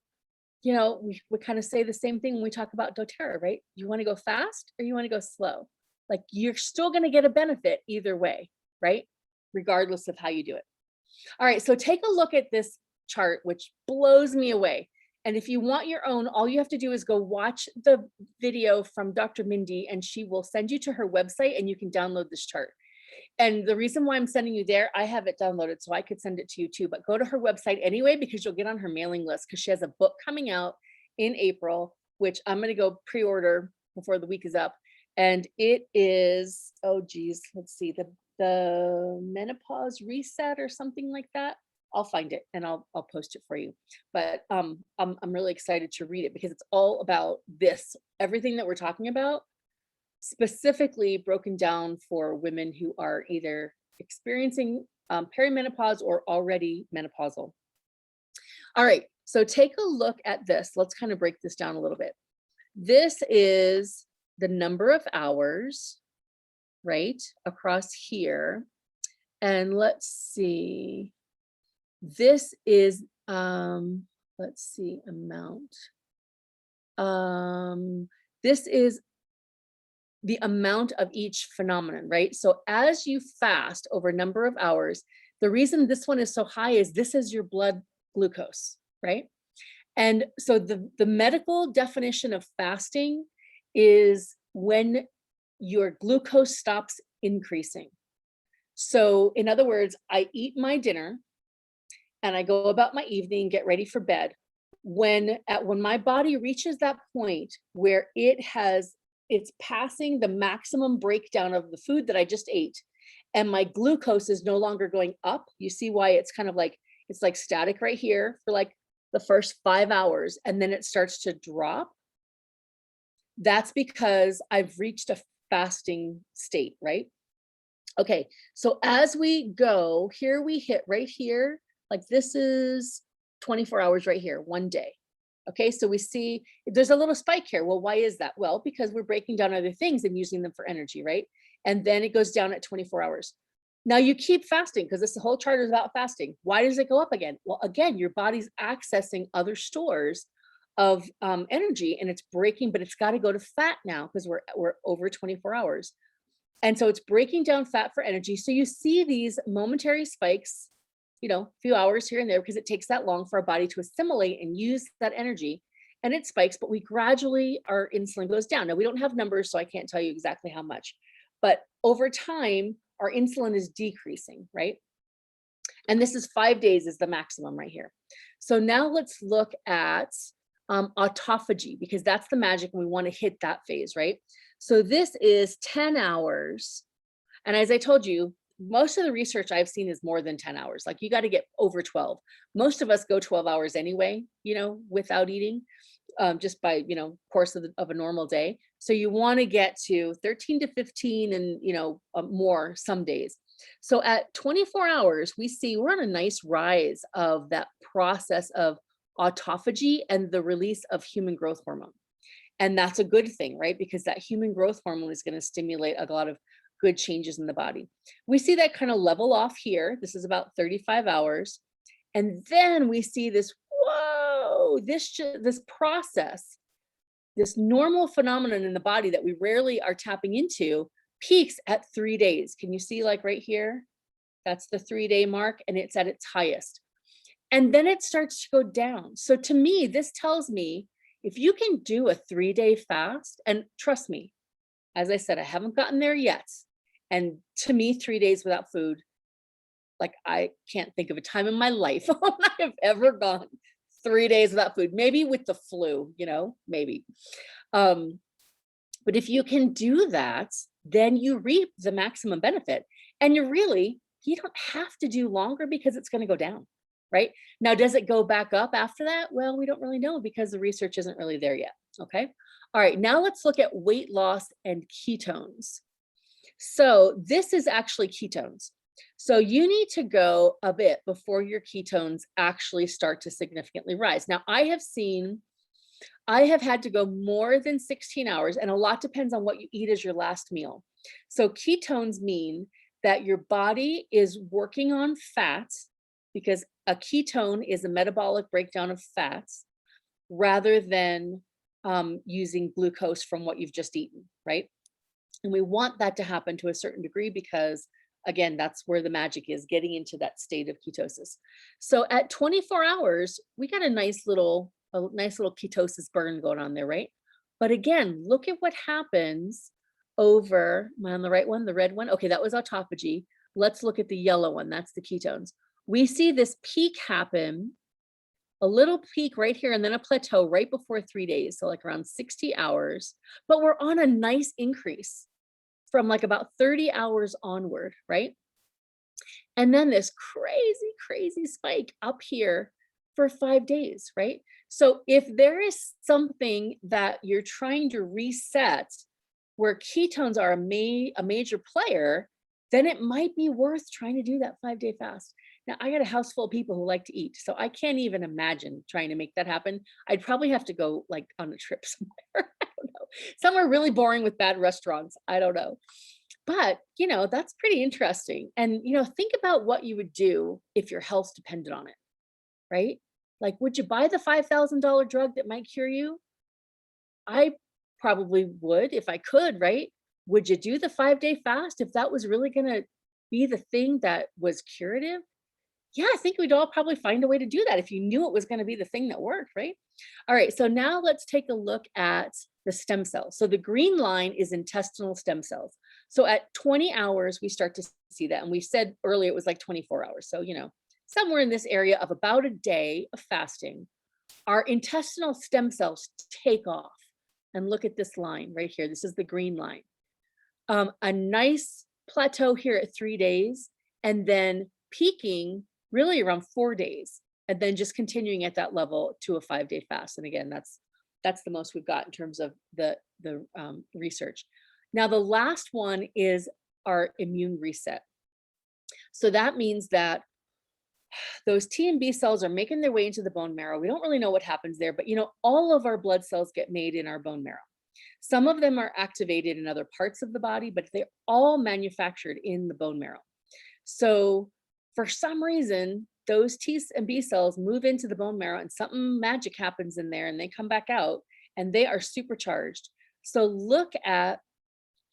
we kind of say the same thing when we talk about doTERRA, right? You want to go fast or you want to go slow? Like you're still going to get a benefit either way, right? Regardless of how you do it. All right. So take a look at this chart, which blows me away. And if you want your own, all you have to do is go watch the video from Dr. Mindy, and she will send you to her website and you can download this chart. And the reason why I'm sending you there, I have it downloaded so I could send it to you too, but go to her website anyway, because you'll get on her mailing list because she has a book coming out in April, which I'm going to go pre-order before the week is up. And it is, let's see, the menopause reset or something like that. I'll find it and I'll post it for you. But I'm really excited to read it because it's all about this, everything that we're talking about, specifically broken down for women who are either experiencing perimenopause or already menopausal. All right, so take a look at this. Let's kind of break this down a little bit. This is the number of hours, right, across here. And let's see, this is, let's see, amount. This is the amount of each phenomenon, right? So as you fast over a number of hours, the reason this one is so high is this is your blood glucose, right? And so the medical definition of fasting is when your glucose stops increasing. So in other words, I eat my dinner and I go about my evening, get ready for bed. When my body reaches that point where it's passing the maximum breakdown of the food that I just ate, and my glucose is no longer going up. You see why it's kind of like, it's like static right here for like the first 5 hours, and then it starts to drop. That's because I've reached a fasting state, right? Okay, so as we go, here we hit right here, like this is 24 hours right here, one day. Okay, so we see there's a little spike here. Well, why is that? Well, because we're breaking down other things and using them for energy, right? And then it goes down at 24 hours. Now you keep fasting because this whole chart is about fasting. Why does it go up again? Well, again, your body's accessing other stores of energy and it's breaking, but it's got to go to fat now because we're over 24 hours. And so it's breaking down fat for energy. So you see these momentary spikes, a few hours here and there because it takes that long for our body to assimilate and use that energy, and it spikes, but we gradually, our insulin goes down. Now we don't have numbers, so I can't tell you exactly how much, but over time, our insulin is decreasing, right? And this is 5 days is the maximum right here. So now let's look at autophagy, because that's the magic and we want to hit that phase, right? So this is 10 hours. And as I told you, most of the research I've seen is more than 10 hours. Like you got to get over 12. Most of us go 12 hours anyway, without eating, just by, course of a normal day. So you want to get to 13 to 15 and, more some days. So at 24 hours, we see we're on a nice rise of that process of autophagy and the release of human growth hormone. And that's a good thing, right? Because that human growth hormone is going to stimulate a lot of good changes in the body. We see that kind of level off here. This is about 35 hours. And then we see this, whoa, this process, this normal phenomenon in the body that we rarely are tapping into, peaks at 3 days. Can you see like right here? That's the 3-day mark and it's at its highest. And then it starts to go down. So to me, this tells me if you can do a 3-day fast, and trust me, as I said, I haven't gotten there yet. And to me, 3 days without food, like I can't think of a time in my life when I have ever gone 3 days without food, maybe with the flu, maybe. But if you can do that, then you reap the maximum benefit. And you don't have to do longer because it's going to go down, right? Now, does it go back up after that? Well, we don't really know because the research isn't really there yet. Okay. All right. Now let's look at weight loss and ketones. So this is actually ketones. So you need to go a bit before your ketones actually start to significantly rise. Now I have had to go more than 16 hours, and a lot depends on what you eat as your last meal. So ketones mean that your body is working on fats, because a ketone is a metabolic breakdown of fats rather than using glucose from what you've just eaten, right? And we want that to happen to a certain degree because, again, that's where the magic is, getting into that state of ketosis. So at 24 hours, we got a nice little ketosis burn going on there, right? But again, look at what happens over, am I on the right one, the red one? Okay, that was autophagy. Let's look at the yellow one, that's the ketones. We see this peak happen, a little peak right here, and then a plateau right before 3 days, so like around 60 hours, but we're on a nice increase from like about 30 hours onward, right? And then this crazy, crazy spike up here for 5 days, right? So if there is something that you're trying to reset where ketones are a major player, then it might be worth trying to do that 5-day fast. Now, I got a house full of people who like to eat, so I can't even imagine trying to make that happen. I'd probably have to go like on a trip somewhere. I don't know. Somewhere really boring with bad restaurants. I don't know. But, that's pretty interesting. And, think about what you would do if your health depended on it, right? Like, would you buy the $5,000 drug that might cure you? I probably would if I could, right? Would you do the 5-day fast if that was really going to be the thing that was curative? Yeah, I think we'd all probably find a way to do that if you knew it was going to be the thing that worked, right? All right, so now let's take a look at the stem cells. So the green line is intestinal stem cells. So at 20 hours, we start to see that. And we said earlier it was like 24 hours. So, somewhere in this area of about a day of fasting, our intestinal stem cells take off. And look at this line right here. This is the green line. A nice plateau here at 3 days, and then peaking really around 4 days, and then just continuing at that level to a 5-day fast. And again, that's the most we've got in terms of the research. Now, the last one is our immune reset. So that means that those T and B cells are making their way into the bone marrow. We don't really know what happens there, but all of our blood cells get made in our bone marrow. Some of them are activated in other parts of the body, but they're all manufactured in the bone marrow. So for some reason, those T and B cells move into the bone marrow and something magic happens in there and they come back out and they are supercharged. So look at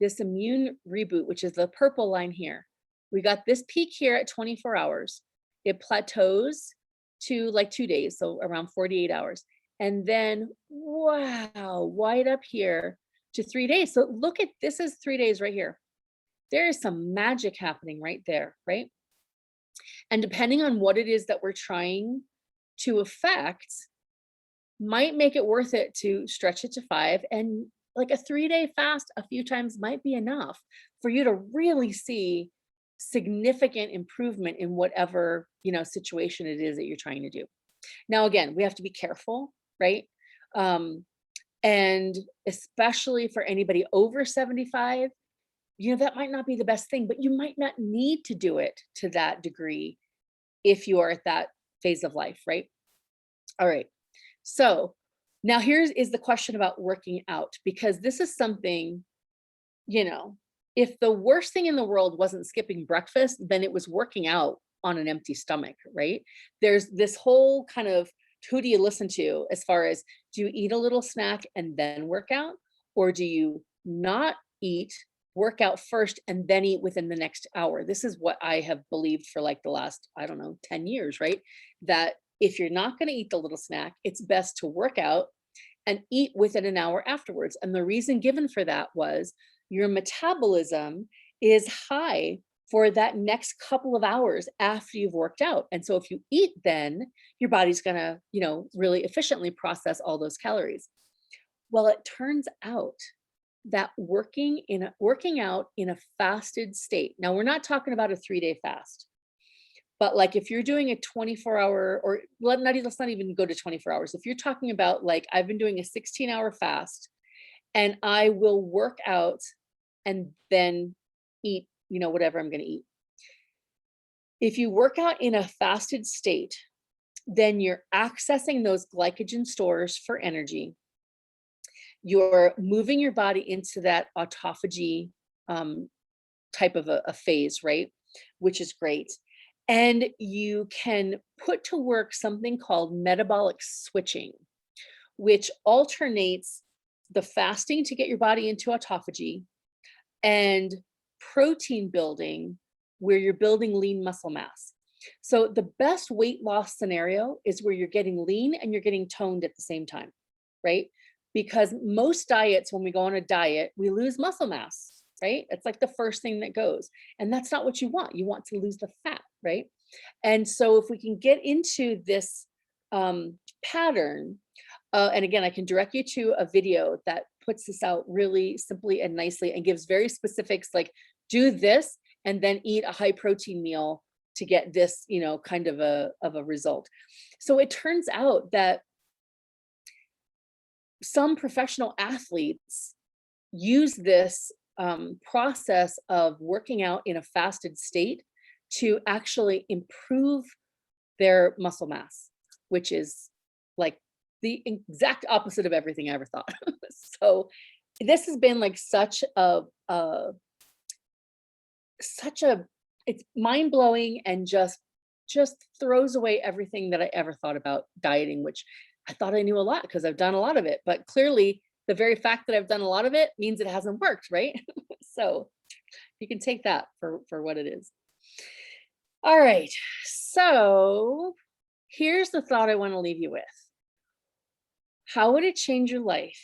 this immune reboot, which is the purple line here. We got this peak here at 24 hours. It plateaus to like 2 days, so around 48 hours. And then, wow, right up here to 3 days. So look at, this is 3 days right here. There is some magic happening right there, right? And depending on what it is that we're trying to affect, might make it worth it to stretch it to 5. And like a 3-day fast a few times might be enough for you to really see significant improvement in whatever, situation it is that you're trying to do. Now, again, we have to be careful, right? And especially for anybody over 75, that might not be the best thing, but you might not need to do it to that degree if you are at that phase of life, right? All right. So now is the question about working out, because this is something, if the worst thing in the world wasn't skipping breakfast, then it was working out on an empty stomach, right? There's this whole kind of, who do you listen to as far as, do you eat a little snack and then work out? Or do you not eat, work out first, and then eat within the next hour? This is what I have believed for like the last, 10 years, right? That if you're not going to eat the little snack, it's best to work out and eat within an hour afterwards. And the reason given for that was your metabolism is high for that next couple of hours after you've worked out. And so if you eat, then your body's going to, really efficiently process all those calories. Well, it turns out that working out in a fasted state. Now, we're not talking about a 3-day fast, but like if you're doing a 24-hour, or let's not even go to 24 hours. If you're talking about like, I've been doing a 16-hour fast and I will work out and then eat, whatever I'm going to eat. If you work out in a fasted state, then you're accessing those glycogen stores for energy. You're moving your body into that autophagy type of a phase, right? Which is great. And you can put to work something called metabolic switching, which alternates the fasting to get your body into autophagy and protein building, where you're building lean muscle mass. So the best weight loss scenario is where you're getting lean and you're getting toned at the same time, right? Because most diets, when we go on a diet, we lose muscle mass, right? It's like the first thing that goes. And that's not what you want. You want to lose the fat, right? And so if we can get into this pattern, and again, I can direct you to a video that puts this out really simply and nicely and gives very specifics, like do this and then eat a high protein meal to get this, kind of a result. So it turns out that some professional athletes use this process of working out in a fasted state to actually improve their muscle mass, which is like the exact opposite of everything I ever thought. So this has been like it's mind-blowing and just throws away everything that I ever thought about dieting, which I thought I knew a lot because I've done a lot of it, but clearly the very fact that I've done a lot of it means it hasn't worked, right? So you can take that for what it is. All right. So here's the thought I want to leave you with. How would it change your life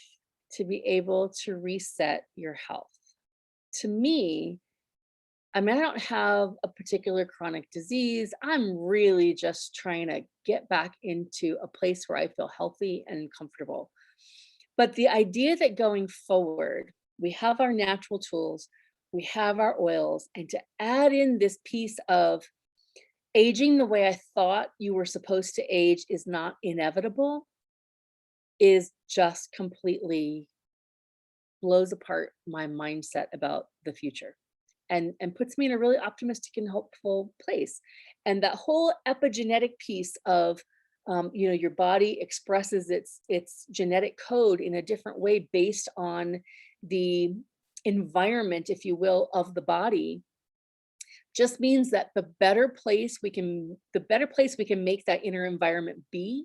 to be able to reset your health? To me, I mean, I don't have a particular chronic disease. I'm really just trying to get back into a place where I feel healthy and comfortable. But the idea that going forward, we have our natural tools, we have our oils, and to add in this piece of aging the way I thought you were supposed to age is not inevitable is just completely blows apart my mindset about the future and puts me in a really optimistic and hopeful place. And that whole epigenetic piece of your body expresses its genetic code in a different way based on the environment, if you will, of the body, just means that the better place we can make that inner environment be,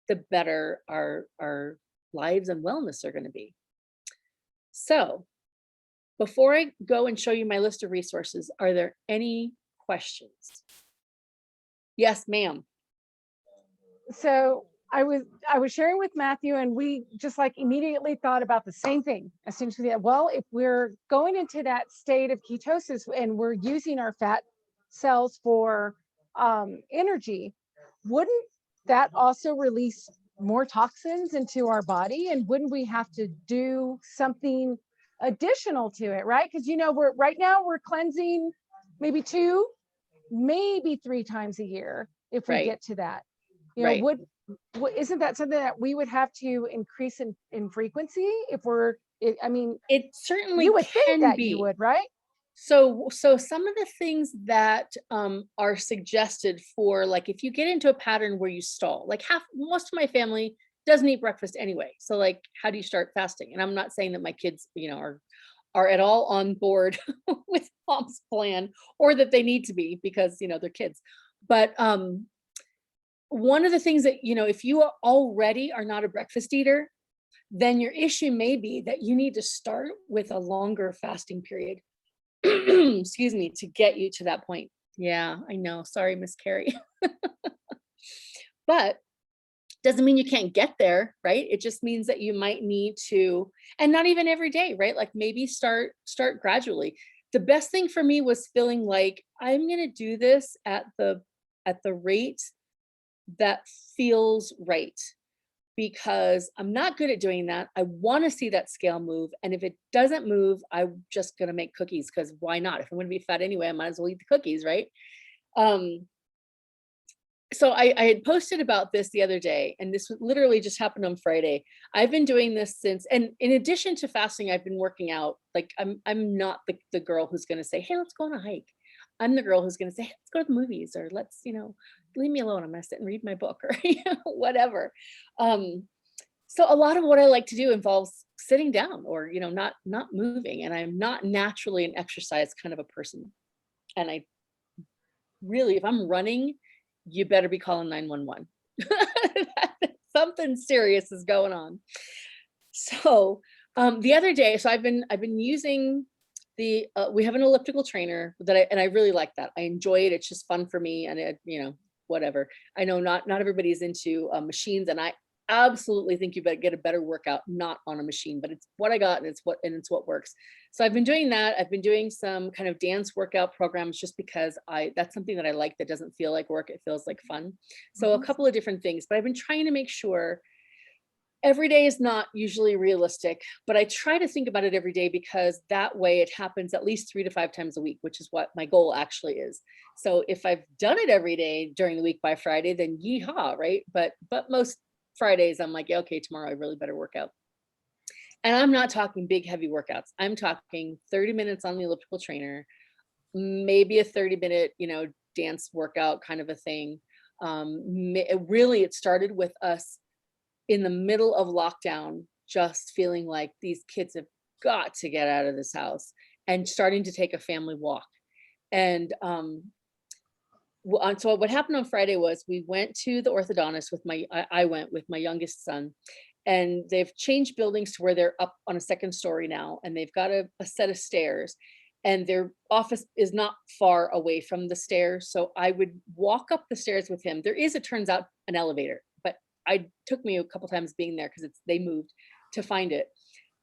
the better our lives and wellness are going to be. So before I go and show you my list of resources, are there any questions? Yes, ma'am. So I was sharing with Matthew, and we just like immediately thought about the same thing as soon as we did. Well, if we're going into that state of ketosis and we're using our fat cells for energy, wouldn't that also release more toxins into our body? And wouldn't we have to do something additional to it, right? Because we're right now we're cleansing maybe 2, maybe 3 times a year if we Right. get to that. Right. Isn't that something that we would have to increase in frequency if It certainly you would think can that be. you would, right? So some of the things that are suggested for, like, if you get into a pattern where you stall, like most of my family doesn't eat breakfast anyway. So like, how do you start fasting? And I'm not saying that my kids, are at all on board with mom's plan, or that they need to be, because they're kids. But one of the things that, if you already are not a breakfast eater, then your issue may be that you need to start with a longer fasting period. Excuse me, to get you to that point. Yeah, I know. Sorry, Miss Carrie. But doesn't mean you can't get there, right? It just means that you might need to, and not even every day, right? Like maybe start gradually. The best thing for me was feeling like I'm going to do this at the rate that feels right, because I'm not good at doing that. I want to see that scale move. And if it doesn't move, I'm just going to make cookies, because why not? If I'm going to be fat anyway, I might as well eat the cookies, right? So I had posted about this the other day, and this literally just happened on Friday. I've been doing this since, and in addition to fasting, I've been working out. Like I'm not the girl who's going to say, hey, let's go on a hike. I'm the girl who's going to say, hey, let's go to the movies, or let's, leave me alone. I'm going to sit and read my book, or whatever. So a lot of what I like to do involves sitting down, or, not moving. And I'm not naturally an exercise kind of a person. And I really, if I'm running, you better be calling 911. Something serious is going on. So the other day, so I've been using we have an elliptical trainer that I really like that. I enjoy it. It's just fun for me, and it, whatever. I know not everybody's into machines, and I absolutely think you better get a better workout not on a machine, but it's what I got, and it's what works. So I've been doing that. I've been doing some kind of dance workout programs, just because that's something that I like, that doesn't feel like work. It feels like fun. So a couple of different things, but I've been trying to make sure every day is not usually realistic, but I try to think about it every day, because that way it happens at least 3 to 5 times a week, which is what my goal actually is. So if I've done it every day during the week by Friday, then yeehaw, right? But most Fridays I'm like, yeah, okay, tomorrow I really better work out. And I'm not talking big, heavy workouts. I'm talking 30 minutes on the elliptical trainer, maybe a 30-minute, dance workout kind of a thing. It started with us in the middle of lockdown, just feeling like these kids have got to get out of this house, and starting to take a family walk. And so what happened on Friday was we went to the orthodontist I went with my youngest son, and they've changed buildings to where they're up on a second story now, and they've got a set of stairs. and their office is not far away from the stairs. So I would walk up the stairs with him. There is, it turns out, an elevator, but I took me a couple times being there because they moved to find it.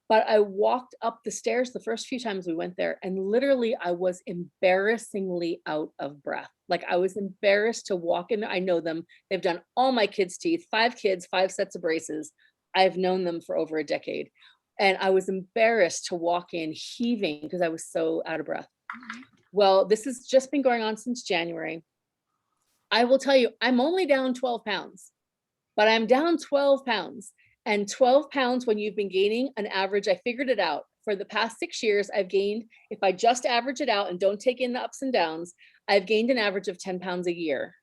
But I walked up the stairs the first few times we went there, and literally I was embarrassingly out of breath. Like I was embarrassed to walk in. I know them. They've done all my kids' teeth, 5 kids, 5 sets of braces. I've known them for over a decade. And I was embarrassed to walk in heaving because I was so out of breath. Well, this has just been going on since January. I will tell you, I'm only down 12 pounds, but I'm down 12 pounds. And 12 pounds when you've been gaining an average, I figured it out. For the past 6 years, I've gained, if I just average it out and don't take in the ups and downs, I've gained an average of 10 pounds a year.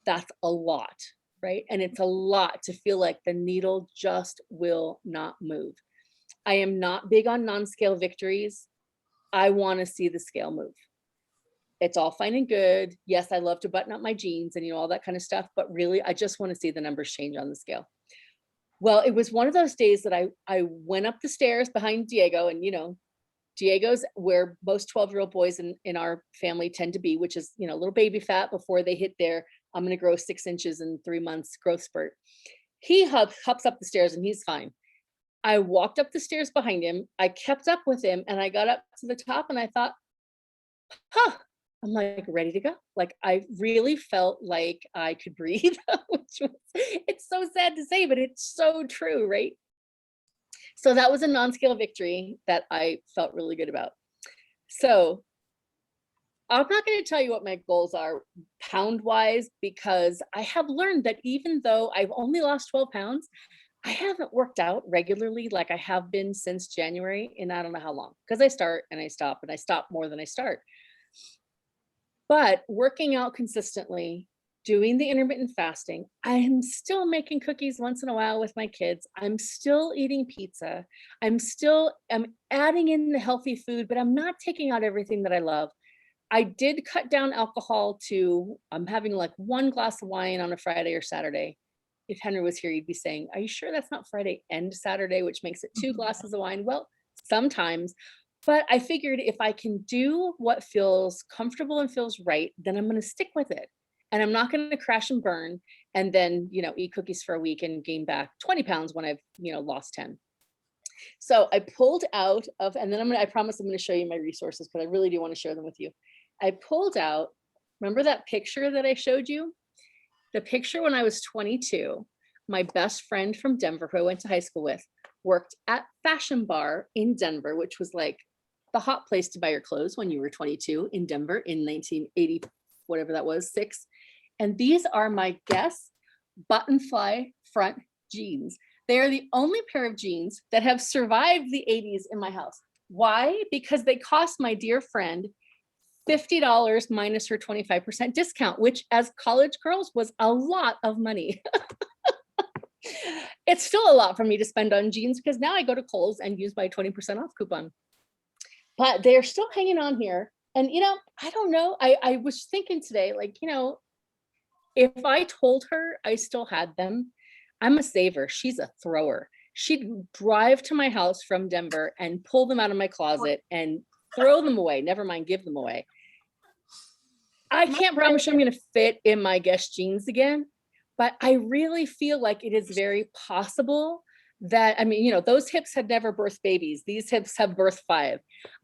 That's a lot, right? And it's a lot to feel like the needle just will not move. I am not big on non-scale victories. I want to see the scale move. It's all fine and good. Yes, I love to button up my jeans and, you know, all that kind of stuff, but really, I just want to see the numbers change on the scale. Well, it was one of those days that I went up the stairs behind Diego, and, you know, Diego's where most 12-year-old boys in our family tend to be, which is, you know, a little baby fat before they hit their, I'm going to grow 6 inches in 3 months growth spurt. He hops up the stairs and he's fine. I walked up the stairs behind him. I kept up with him and I got up to the top and I thought, I'm like ready to go. Like I really felt like I could breathe, which was, it's so sad to say, but it's so true, right? So that was a non-scale victory that I felt really good about. So I'm not going to tell you what my goals are pound wise, because I have learned that even though I've only lost 12 pounds, I haven't worked out regularly like I have been since January, and I don't know how long, because I start and I stop and I stop more than I start. But working out consistently, doing the intermittent fasting, I am still making cookies once in a while with my kids. I'm still eating pizza. I'm adding in the healthy food, but I'm not taking out everything that I love. I did cut down alcohol to, I'm having like 1 glass of wine on a Friday or Saturday. If Henry was here, he'd be saying, are you sure that's not Friday and Saturday, which makes it 2 glasses of wine? Well, sometimes. But I figured if I can do what feels comfortable and feels right, then I'm going to stick with it. And I'm not going to crash and burn and then, you know, eat cookies for a week and gain back 20 pounds when I've, you know, lost 10. So I pulled out of, and then I promise I'm going to show you my resources, because I really do want to share them with you. I pulled out, remember that picture that I showed you? The picture when I was 22, my best friend from Denver, who I went to high school with, worked at Fashion Bar in Denver, which was like the hot place to buy your clothes when you were 22 in Denver in 1980, whatever that was, 6. And these are my Guess button fly front jeans. They are the only pair of jeans that have survived the 80s in my house. Why? Because they cost my dear friend $50 minus her 25% discount, which as college girls was a lot of money. It's still a lot for me to spend on jeans, because now I go to Kohl's and use my 20% off coupon. But they're still hanging on here. And, you know, I don't know. I was thinking today, like, you know, if I told her I still had them, I'm a saver. She's a thrower. She'd drive to my house from Denver and pull them out of my closet and throw them away. Never mind, give them away. I can't promise you I'm going to fit in my Guess jeans again, but I really feel like it is very possible that, I mean, you know, those hips had never birthed babies. These hips have birthed 5.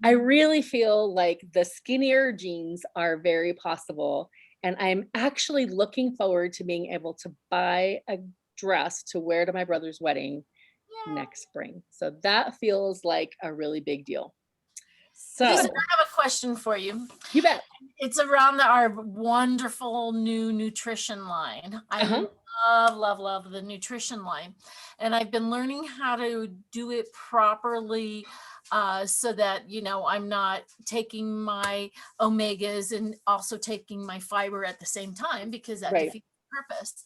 I really feel like the skinnier jeans are very possible. And I'm actually looking forward to being able to buy a dress to wear to my brother's wedding next spring. So that feels like a really big deal. So Lisa, I have a question for you. You bet. It's around our wonderful new nutrition line. I love the nutrition line. And I've been learning how to do it properly, so that, you know, I'm not taking my omegas and also taking my fiber at the same time, because that defeats the purpose.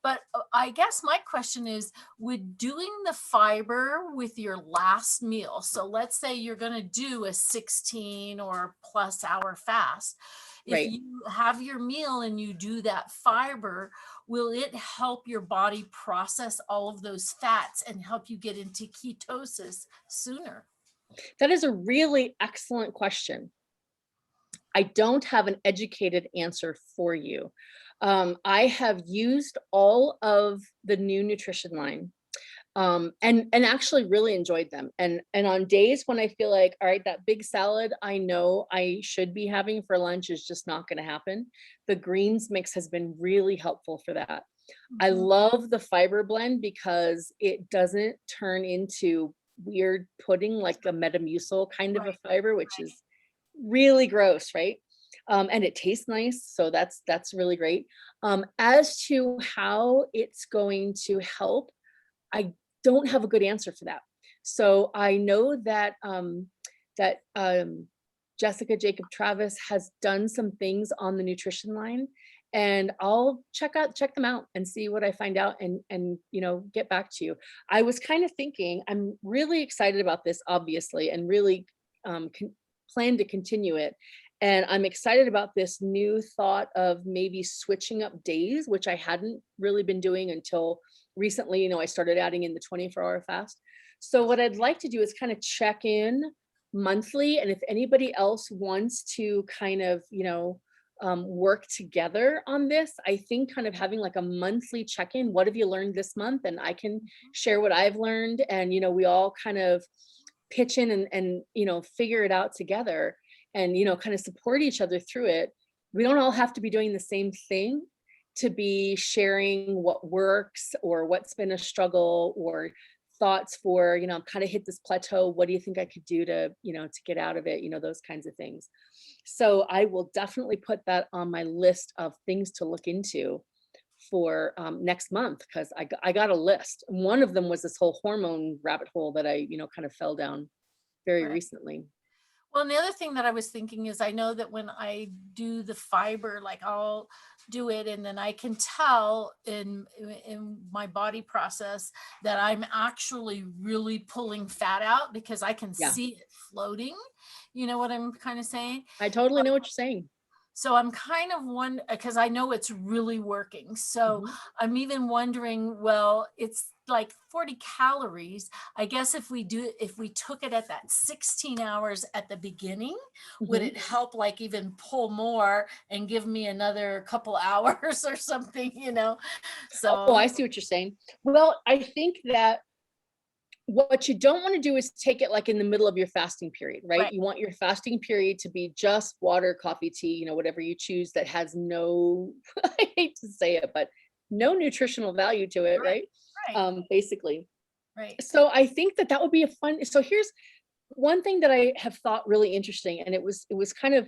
But I guess my question is, would doing the fiber with your last meal, so let's say you're going to do a 16 or plus hour fast, if you have your meal and you do that fiber, will it help your body process all of those fats and help you get into ketosis sooner? That is a really excellent question. I don't have an educated answer for you. I have used all of the new nutrition line, and actually really enjoyed them. And on days when I feel like, all right, that big salad I know I should be having for lunch is just not going to happen, the greens mix has been really helpful for that. I Mhm. love the fiber blend because it doesn't turn into weird pudding like a Metamucil kind of a Right, fiber, which is really gross, right? And it tastes nice, so that's really great. As to how it's going to help, I don't have a good answer for that. So I know that Jessica Jacob Travis has done some things on the nutrition line, and I'll check them out and see what I find out, and get back to you. I was kind of thinking, I'm really excited about this, obviously, and really plan to continue it. And I'm excited about this new thought of maybe switching up days, which I hadn't really been doing until recently. I started adding in the 24-hour fast. So what I'd like to do is kind of check in monthly. And if anybody else wants to kind of, work together on this, I think kind of having like a monthly check-in. What have you learned this month? And I can share what I've learned. And, we all kind of pitch in and figure it out together, and kind of support each other through it. We don't all have to be doing the same thing to be sharing what works or what's been a struggle, or thoughts for, kind of hit this plateau. What do you think I could do to, to get out of it? Those kinds of things. So I will definitely put that on my list of things to look into for next month, because I got a list. One of them was this whole hormone rabbit hole that I, kind of fell down very right. recently. Well, and the other thing that I was thinking is I know that when I do the fiber, like I'll do it and then I can tell in my body process that I'm actually really pulling fat out because I can Yeah, see it floating. You know what I'm kind of saying? I totally know what you're saying. So I'm kind of one because I know it's really working. So Mhm. I'm even wondering, well, it's like 40 calories. I guess if we took it at that 16 hours at the beginning, would Mhm. it help like even pull more and give me another couple hours or something? Oh, So I see what you're saying. Well, I think that what you don't want to do is take it like in the middle of your fasting period, right? right, You want your fasting period to be just water, coffee, tea, whatever you choose that has no, I hate to say it, but no nutritional value to it, right, right? right, Basically. right. So I think that would be a fun. So here's one thing that I have thought really interesting, and it was kind of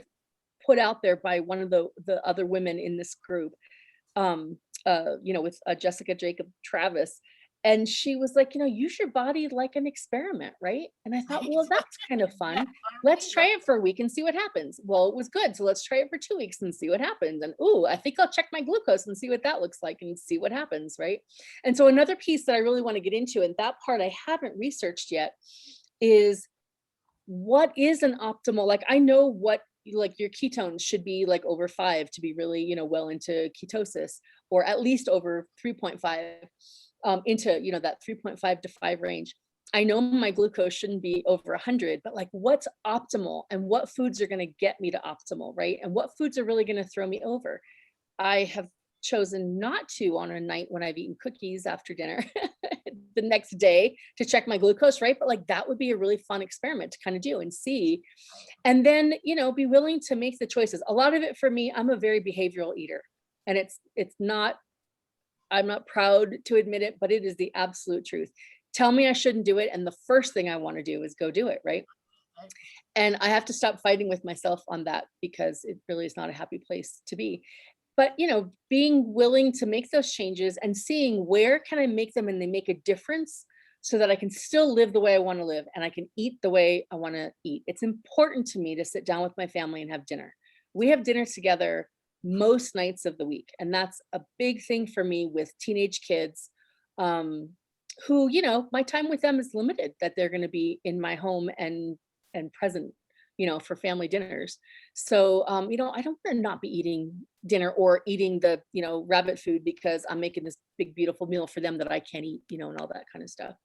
put out there by one of the other women in this group, with Jessica Jacob Travis. And she was like, use your body like an experiment, right? And I thought, well, that's kind of Yeah, fun. I Let's mean, try it for a week and see what happens. Well, it was good. So let's try it for 2 weeks and see what happens. And I think I'll check my glucose and see what that looks like and see what happens, right? And so another piece that I really want to get into, and that part I haven't researched yet, is what is an optimal, like I know what like your ketones should be like over 5 to be really, well into ketosis, or at least over 3.5, into, that 3.5 to 5 range. I know my glucose shouldn't be over 100, but like what's optimal and what foods are going to get me to optimal, right? And what foods are really going to throw me over? I have chosen not to on a night when I've eaten cookies after dinner the next day to check my glucose, right? But like that would be a really fun experiment to kind of do and see. And then, be willing to make the choices. A lot of it for me, I'm a very behavioral eater. And it's not, I'm not proud to admit it, but it is the absolute truth. Tell me I shouldn't do it, and the first thing I want to do is go do it, right? And I have to stop fighting with myself on that, because it really is not a happy place to be. But being willing to make those changes and seeing where can I make them and they make a difference, so that I can still live the way I want to live and I can eat the way I want to eat. It's important to me to sit down with my family and have dinner. We have dinner together most nights of the week, and that's a big thing for me with teenage kids, um, who, my time with them is limited, that they're going to be in my home and present, for family dinners. So, I don't want to not be eating dinner or eating the, rabbit food because I'm making this big, beautiful meal for them that I can't eat, and all that kind of stuff.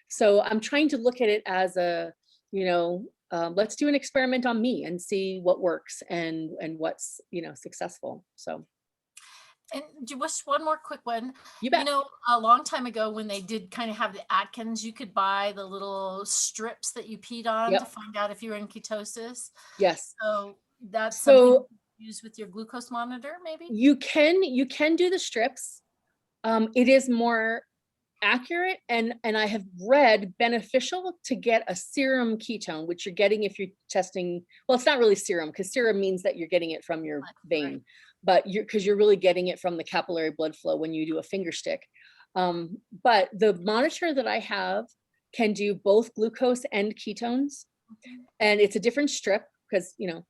So I'm trying to look at it as a, let's do an experiment on me and see what works and what's, successful. So And just one more quick one. you bet. A long time ago when they did kind of have the Atkins, you could buy the little strips that you peed on Yep. to find out if you were in ketosis. Yes. So that's something you can use with your glucose monitor, maybe? You can do the strips. It is more accurate and I have read beneficial to get a serum ketone, which you're getting if you're testing. Well, it's not really serum, because serum means that you're getting it from your vein, but because you're really getting it from the capillary blood flow when you do a finger stick. But the monitor that I have can do both glucose and ketones, and it's a different strip because two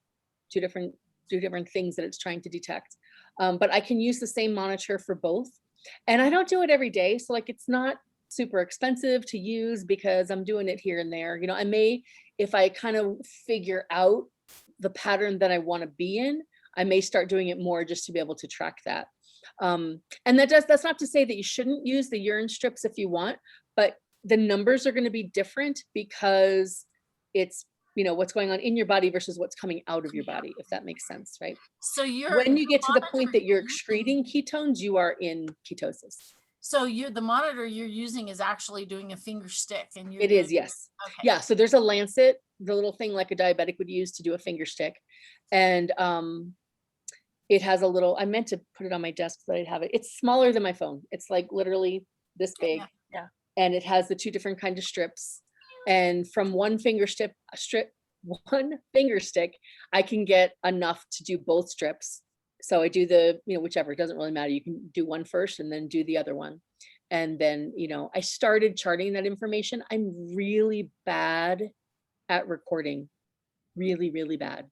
different things that it's trying to detect. But I can use the same monitor for both. And I don't do it every day. So like, it's not super expensive to use because I'm doing it here and there. I may, if I kind of figure out the pattern that I want to be in, I may start doing it more just to be able to track that. And that's not to say that you shouldn't use the urine strips if you want, but the numbers are going to be different because it's, what's going on in your body versus what's coming out of your body, if that makes sense, right? So when you get to the point that you're excreting ketones, you are in ketosis. So the monitor you're using is actually doing a finger stick, and it is, yes. Okay. Yeah, so there's a lancet, the little thing like a diabetic would use to do a finger stick, and it has a little. I meant to put it on my desk so that I'd have it. It's smaller than my phone. It's like literally this big, Yeah. And it has the two different kind of strips. And from one finger stick, I can get enough to do both strips. So I do the, whichever, it doesn't really matter. You can do one first and then do the other one. And then, I started charting that information. I'm really bad at recording, really, really bad,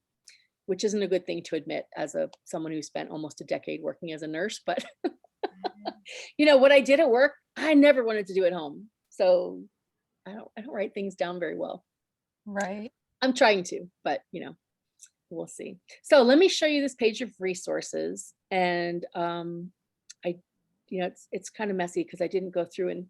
which isn't a good thing to admit as someone who spent almost a decade working as a nurse. But, what I did at work, I never wanted to do at home. So I don't write things down very well. Right. I'm trying to, but we'll see. So let me show you this page of resources. And it's kind of messy because I didn't go through, and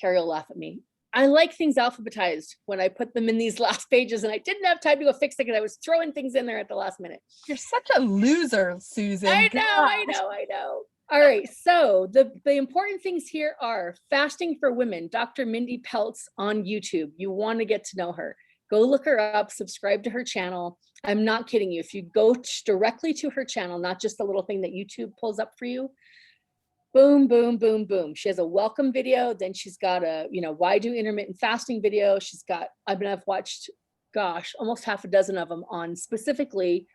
Carrie will laugh at me. I like things alphabetized when I put them in these last pages, and I didn't have time to go fix it because I was throwing things in there at the last minute. You're such a loser, Susan. I know. All right, so the important things here are fasting for women, Dr. Mindy Peltz on YouTube. You want to get to know her. Go look her up, subscribe to her channel. I'm not kidding you. If you go directly to her channel, not just the little thing that YouTube pulls up for you, boom, boom, boom, boom. She has a welcome video. Then she's got a, why do intermittent fasting video. She's got, I've watched, almost half a dozen of them on specifically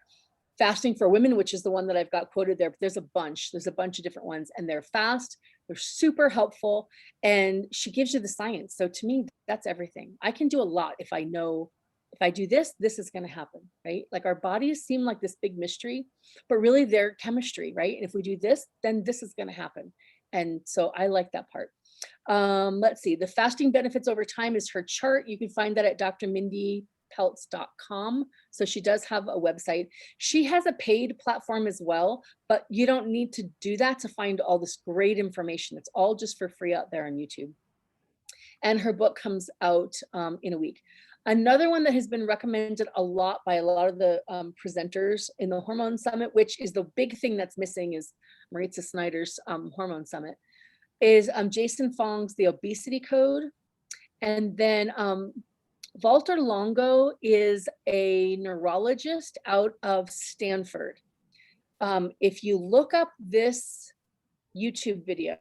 fasting for women, which is the one that I've got quoted there, but there's a bunch of different ones, and they're fast. They're super helpful. And she gives you the science. So to me, that's everything. I can do a lot if I know, if I do this, this is going to happen, right? Like our bodies seem like this big mystery, but really they're chemistry, right? And if we do this, then this is going to happen. And so I like that part. Let's see, the fasting benefits over time is her chart. You can find that at drmindypeltz.com. So she does have a website. She has a paid platform as well, but you don't need to do that to find all this great information. It's all just for free out there on YouTube. And her book comes out in a week. Another one that has been recommended a lot by a lot of the presenters in the Hormone Summit, which is the big thing that's missing, is Maritza Snyder's Hormone Summit, is Jason Fong's The Obesity Code. And then Walter Longo is a neurologist out of Stanford. If you look up this YouTube video,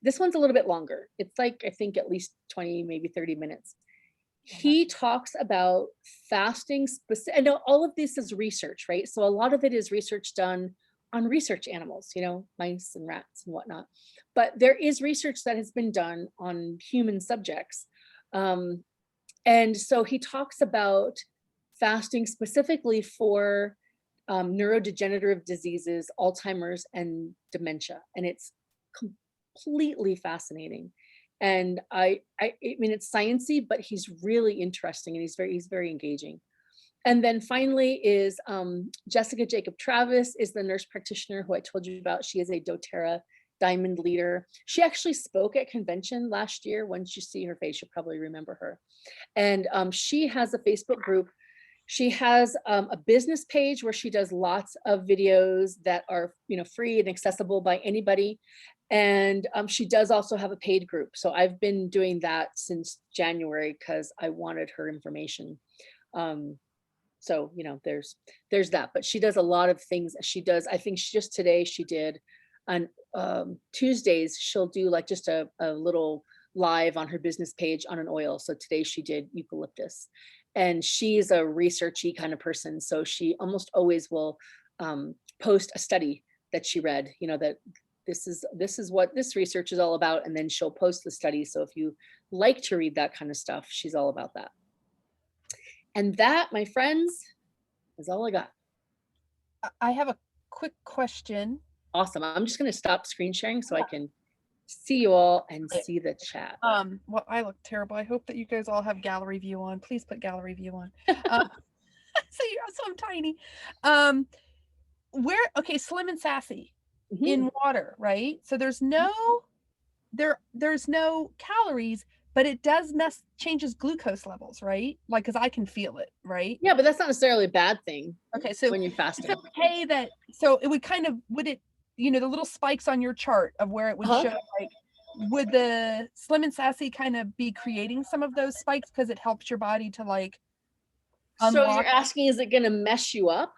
this one's a little bit longer. It's like, I think at least 20, maybe 30 minutes. He talks about fasting and all of this is research, right? So a lot of it is research done on research animals, mice and rats and whatnot. But there is research that has been done on human subjects. And so he talks about fasting specifically for neurodegenerative diseases, Alzheimer's and dementia. And it's completely fascinating. And I mean, it's sciencey, but he's really interesting and he's very engaging. And then finally is Jessica Jacob Travis is the nurse practitioner who I told you about. She is a doTERRA Diamond leader. She actually spoke at convention last year. Once you see her face, you'll probably remember her. And she has a Facebook group. She has a business page where she does lots of videos that are, free and accessible by anybody. And she does also have a paid group. So I've been doing that since January because I wanted her information. So, there's that, but she does a lot of things. She does, I think just today she did on Tuesdays, she'll do like just a little live on her business page on an oil. So today she did eucalyptus, and she's a researchy kind of person. So she almost always will post a study that she read, that this is what this research is all about. And then she'll post the study. So if you like to read that kind of stuff, she's all about that. And that, my friends, is all I got. I have a quick question. Awesome. I'm just going to stop screen sharing so I can see you all and see the chat. Well, I look terrible. I hope that you guys all have gallery view on. Please put gallery view on. So I'm tiny. Slim and sassy in water, right? So there's no calories, but it does changes glucose levels, right? Like, because I can feel it, right? Yeah, but that's not necessarily a bad thing. Okay, so when you're fasting, it's okay so it would the little spikes on your chart of where it would show, like, would the Slim and Sassy kind of be creating some of those spikes because it helps your body to like unlock? So you're asking, is it going to mess you up?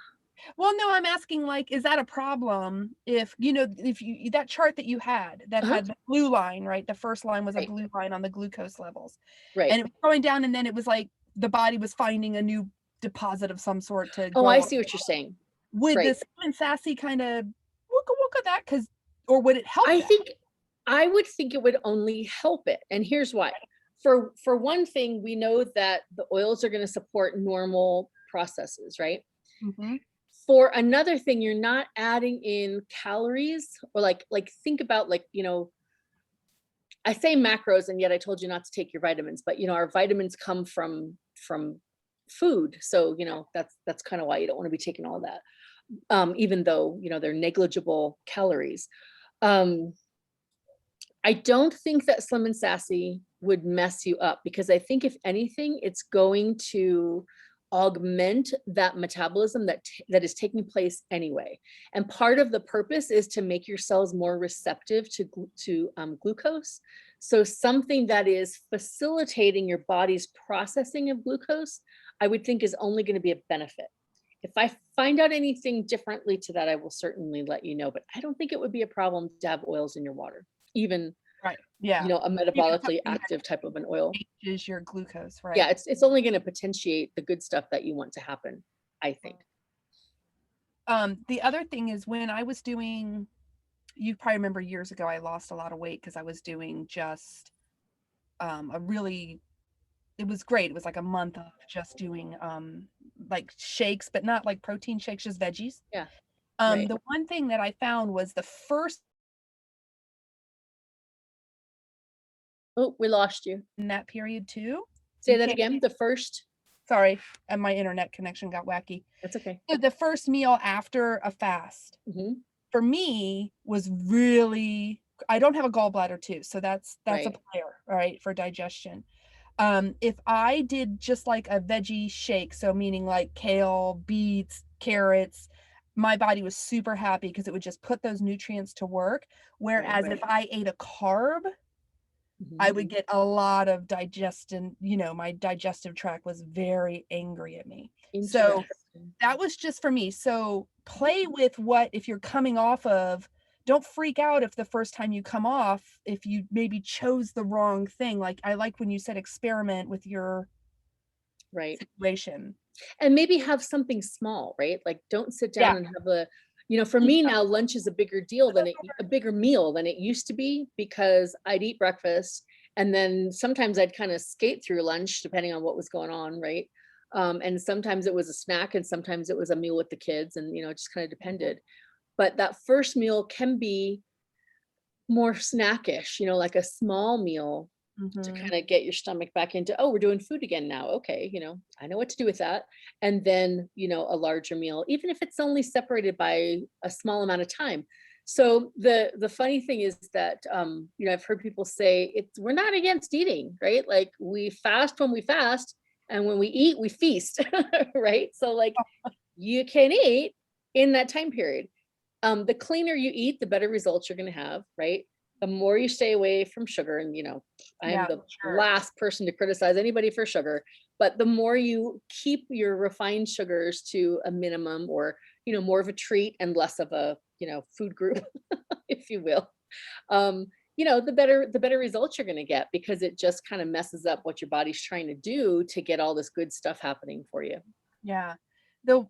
Well, no, I'm asking, like, is that a problem if you that chart that you had that had the blue line, right? The first line was a blue line on the glucose levels, right? And it was going down, and then it was like the body was finding a new deposit of some sort to. Oh, I see what you're saying. Would this Slim and Sassy kind of look at that, or would it help? I would think it would only help it, and here's why. For one thing, we know that the oils are going to support normal processes, right? For another thing, you're not adding in calories, or like think about, like, I say macros, and yet I told you not to take your vitamins, but our vitamins come from food. So, that's kind of why you don't want to be taking all that, even though, they're negligible calories. I don't think that Slim and Sassy would mess you up, because I think if anything, it's going to augment that metabolism that is taking place anyway. And part of the purpose is to make your cells more receptive to glucose. So something that is facilitating your body's processing of glucose, I would think is only going to be a benefit. If I find out anything differently to that, I will certainly let you know, but I don't think it would be a problem to have oils in your water, even right. Yeah. A metabolically active type of an oil. Is your glucose, right? Yeah, it's only going to potentiate the good stuff that you want to happen, I think. The other thing is, when I was doing, you probably remember years ago, I lost a lot of weight because I was doing just it was great. It was like a month of just doing like shakes, but not like protein shakes, just veggies. Yeah. The one thing that I found was the first. Oh, we lost you. In that period too. Say that again. The first. Sorry, and my internet connection got wacky. That's okay. So the first meal after a fast for me was really. I don't have a gallbladder too, so that's a player, right, for digestion. If I did just like a veggie shake, so meaning like kale, beets, carrots, my body was super happy because it would just put those nutrients to work. Whereas if I ate a carb, I would get a lot of digestion. My digestive tract was very angry at me. So that was just for me. So play with if you're coming off of. Don't freak out if the first time you come off, if you maybe chose the wrong thing. Like, I like when you said experiment with your situation. And maybe have something small, right? Like, don't sit down and have for me now, lunch is a bigger meal than it used to be, because I'd eat breakfast and then sometimes I'd kind of skate through lunch depending on what was going on, right? And sometimes it was a snack and sometimes it was a meal with the kids, and it just kind of depended. But that first meal can be more snackish, like a small meal to kind of get your stomach back into, we're doing food again now. Okay, I know what to do with that. And then, a larger meal, even if it's only separated by a small amount of time. So the funny thing is that, you know, I've heard people say we're not against eating, right? Like we fast when we fast, and when we eat, we feast, right? So like you can eat in that time period. The cleaner you eat, the better results you're going to have, right? The more you stay away from sugar, and you know, I am the last person to criticize anybody for sugar, but the more you keep your refined sugars to a minimum, or, you know, more of a treat and less of a, you know, food group, if you will, you know, the better results you're going to get, because it just kind of messes up what your body's trying to do to get all this good stuff happening for you. Yeah. The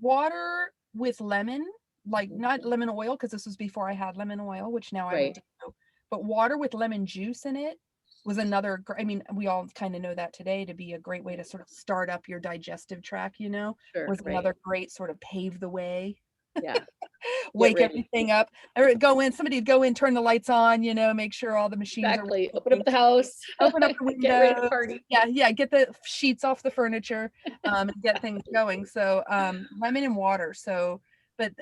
water with lemon, like not lemon oil, because this was before I had lemon oil, which now I do, but water with lemon juice in it was another, I mean, we all kind of know that today to be a great way to sort of start up your digestive tract, you know, was another great sort of pave the way. Yeah. Wake everything up, or somebody'd go in, turn the lights on, you know, make sure all the machines are working. Open up the house, open up the window, get ready to party. Yeah, get the sheets off the furniture, and get things going. So lemon and water. So, but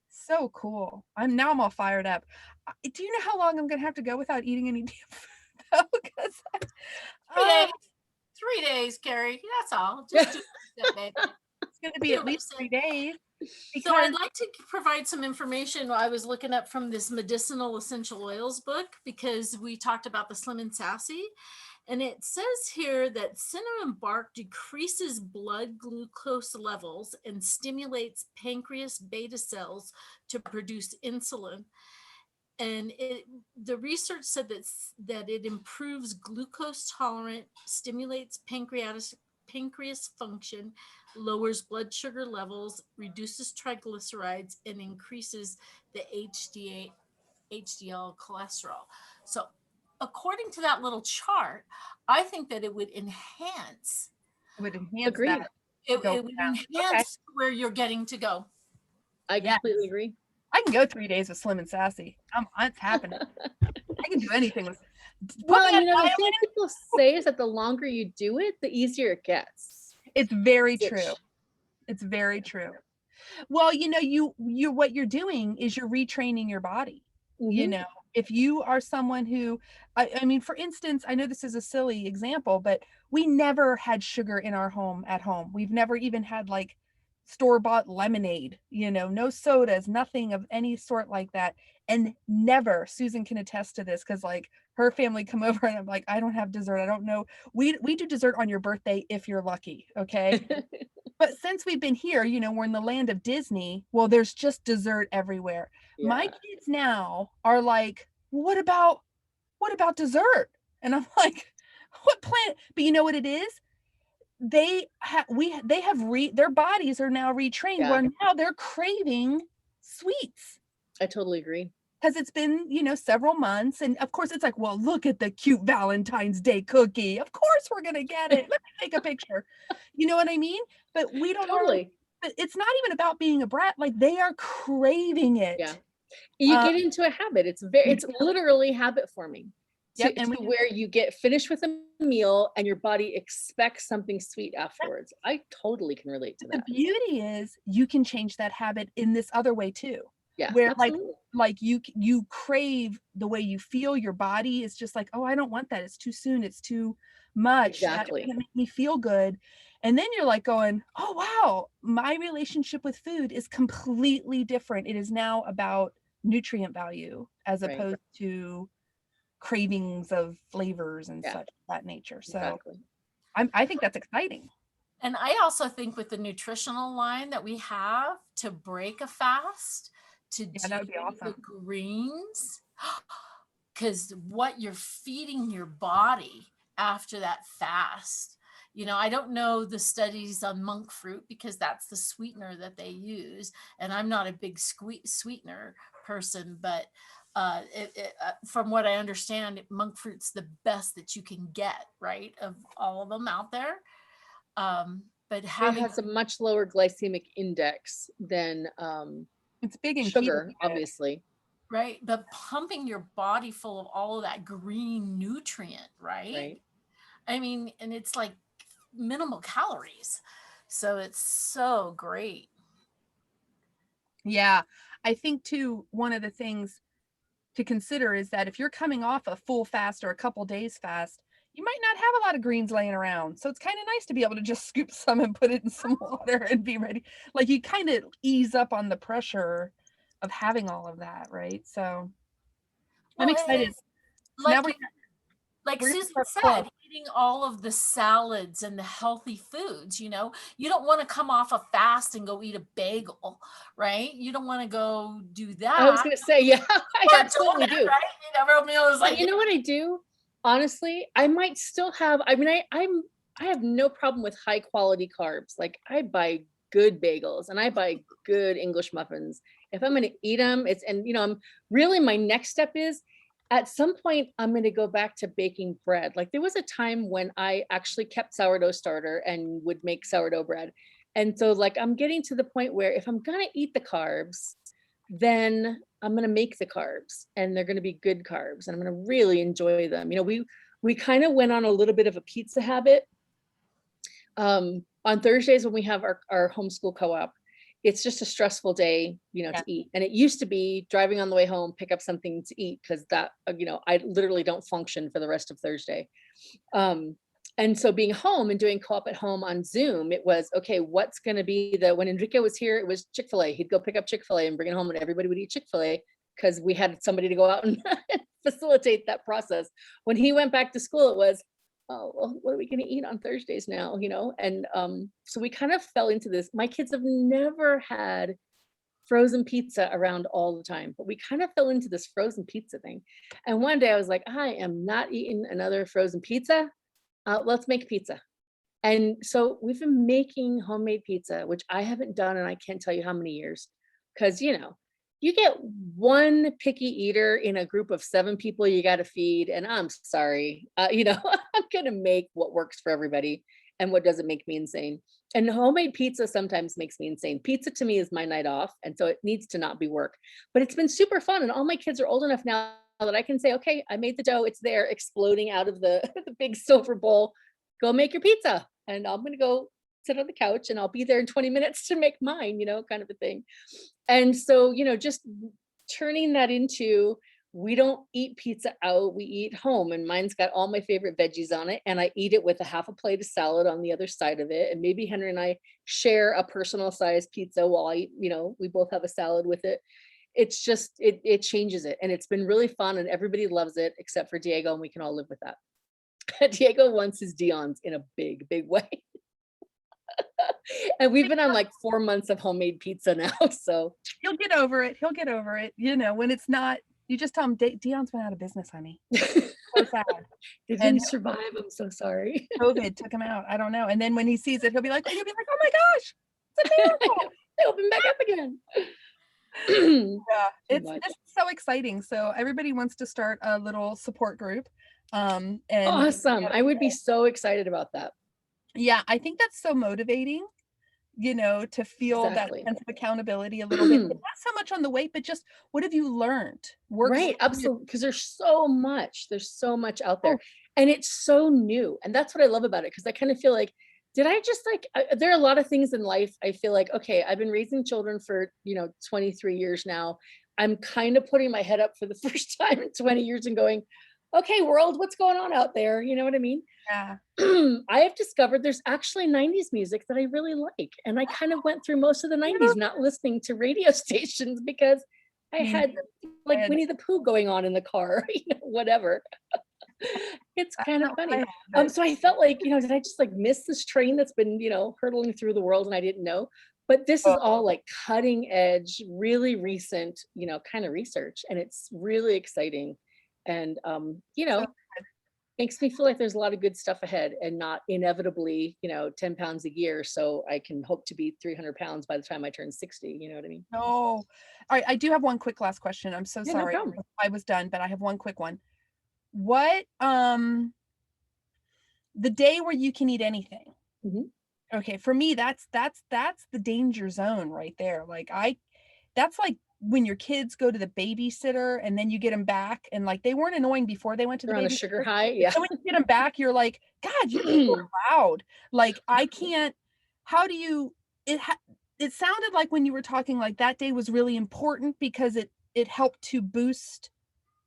so cool. I'm all fired up. Do you know how long I'm gonna have to go without eating any damn food though? Because 3 days, Carrie. That's all. Just do it, babe. It's gonna be at least 3 days. So I'd like to provide some information I was looking up from this medicinal essential oils book, because we talked about the Slim and Sassy. And it says here that cinnamon bark decreases blood glucose levels and stimulates pancreas beta cells to produce insulin. And the research said that it improves glucose tolerance, stimulates pancreas function, lowers blood sugar levels, reduces triglycerides, and increases the HDL cholesterol. So according to that little chart, I think that it would enhance. Agree. That. It would enhance where you're getting to go. I completely agree. I can go 3 days with Slim and Sassy. It's happening. I can do anything with. Well, you know, the thing people say is that the longer you do it, the easier it gets. It's very true. It's very true. Well, you know, what you're doing is you're retraining your body. You know, if you are someone who, I mean, for instance, I know this is a silly example, but we never had sugar in our home at home. We've never even had like store-bought lemonade, you know, no sodas, nothing of any sort like that. And never, Susan can attest to this, because like her family come over and I'm like, I don't have dessert. I don't know. We do dessert on your birthday if you're lucky. Okay. But since we've been here, you know, we're in the land of Disney. Well, there's just dessert everywhere. Yeah. My kids now are like, what about dessert? And I'm like, what planet? But you know what it is? Their bodies are now retrained, where now they're craving sweets. I totally agree. Because it's been, you know, several months. And of course it's like, well, look at the cute Valentine's Day cookie. Of course we're going to get it. Let me take a picture. You know what I mean? But we don't totally. But it's not even about being a brat. Like they are craving it. Yeah. You get into a habit. It's literally habit forming. To where you get finished with a meal and your body expects something sweet afterwards. I totally can relate to that. The beauty is you can change that habit in this other way too. Yeah, where like you crave the way you feel. Your body is just like, oh, I don't want that. It's too soon. It's too much. Exactly. That doesn't make me feel good. And then you're like going, oh, wow, my relationship with food is completely different. It is now about nutrient value as opposed to cravings of flavors and such of that nature. So I think that's exciting. And I also think with the nutritional line that we have to break a fast, to do that would be awesome. The greens, because what you're feeding your body after that fast, you know, I don't know the studies on monk fruit because that's the sweetener that they use, and I'm not a big sweetener person, but from what I understand, monk fruit's the best that you can get, right, of all of them out there. But it has a much lower glycemic index than it's big in sugar, obviously. Right, but pumping your body full of all of that green nutrient, right? I mean, and it's like minimal calories, so it's so great. Yeah, I think too, one of the things to consider is that if you're coming off a full fast or a couple days fast, you might not have a lot of greens laying around. So it's kind of nice to be able to just scoop some and put it in some water and be ready. Like you kind of ease up on the pressure of having all of that, right? So I'm Well, excited. it's So now like like we're gonna Susan start said, club. eating all of the salads and the healthy foods, you don't want to come off a fast and go eat a bagel, right? You don't want to go do I was that. going to say, yeah, I Or a absolutely donut, do. right? Every meal is But like, you know what I do? Honestly, I might still have, I mean, I have no problem with high quality carbs. Like I buy good bagels and I buy good English muffins. If I'm going to eat them, I'm really, my next step is at some point, I'm going to go back to baking bread. Like there was a time when I actually kept sourdough starter and would make sourdough bread. And so like, I'm getting to the point where if I'm going to eat the carbs, then I'm going to make the carbs and they're going to be good carbs and I'm going to really enjoy them. We kind of went on a little bit of a pizza habit. On Thursdays when we have our homeschool co-op, it's just a stressful day, to eat. And it used to be driving on the way home, pick up something to eat because that, I literally don't function for the rest of Thursday. And so being home and doing co-op at home on Zoom, it was, okay, what's going to be when Enrique was here, it was Chick-fil-A. He'd go pick up Chick-fil-A and bring it home and everybody would eat Chick-fil-A because we had somebody to go out and facilitate that process. When he went back to school, it was, oh, well, what are we going to eat on Thursdays now? And so we kind of fell into this. My kids have never had frozen pizza around all the time, but we kind of fell into this frozen pizza thing. And one day I was like, I am not eating another frozen pizza. Let's make pizza. And so we've been making homemade pizza, which I haven't done, and I can't tell you how many years, because, you get one picky eater in a group of 7 people you got to feed. And I'm sorry, I'm going to make what works for everybody and what doesn't make me insane. And homemade pizza sometimes makes me insane. Pizza to me is my night off. And so it needs to not be work, but it's been super fun. And all my kids are old enough now that I can say, okay, I made the dough. It's there exploding out of the, the big silver bowl. Go make your pizza. And I'm going to go sit on the couch and I'll be there in 20 minutes to make mine, kind of a thing. And so, just turning that into, we don't eat pizza out, we eat home. And mine's got all my favorite veggies on it. And I eat it with a half a plate of salad on the other side of it. And maybe Henry and I share a personal size pizza while I eat, we both have a salad with it. It's just, it changes it. And it's been really fun and everybody loves it except for Diego, and we can all live with that. Diego wants his Dion's in a big, big way. And we've been on like 4 months of homemade pizza now. So He'll get over it. He'll get over it. When it's not, you just tell him Dion's went out of business, honey. So sad. It didn't survive. I'm so sorry. COVID took him out. I don't know. And then when he sees it, he'll be like, oh my gosh, it's a miracle. They open back up again. Yeah, it's so exciting. So everybody wants to start a little support group. And awesome. I would be so excited about that. Yeah, I think that's so motivating, to feel Exactly. that sense of accountability a little bit. Not so much on the weight, but just what have you learned? Right, absolutely. Because there's so much out there. And it's so new. And that's what I love about it. Because I kind of feel like, did I just there are a lot of things in life. I feel like, okay, I've been raising children for, 23 years now. I'm kind of putting my head up for the first time in 20 years and going, okay, world, what's going on out there? You know what I mean? Yeah. I have discovered there's actually 90s music that I really like. And I kind of went through most of the 90s not listening to radio stations because I had like Winnie the Pooh going on in the car, whatever. It's kind of funny. So I felt like, did I just miss this train that's been, hurtling through the world and I didn't know? But this is all like cutting edge, really recent, kind of research. And it's really exciting. And, makes me feel like there's a lot of good stuff ahead and not inevitably, 10 pounds a year. So I can hope to be 300 pounds by the time I turn 60. You know what I mean? No. All right. I do have one quick last question. I'm so sorry. No I was done, but I have one quick one. What, the day where you can eat anything. Mm-hmm. Okay. For me, that's the danger zone right there. That's like when your kids go to the babysitter and then you get them back and they weren't annoying before they went to the babysitter. On a sugar high. Yeah. So when you get them back, you're like, God, you're loud. I can't, how do you, it sounded like when you were talking, like that day was really important because it helped to boost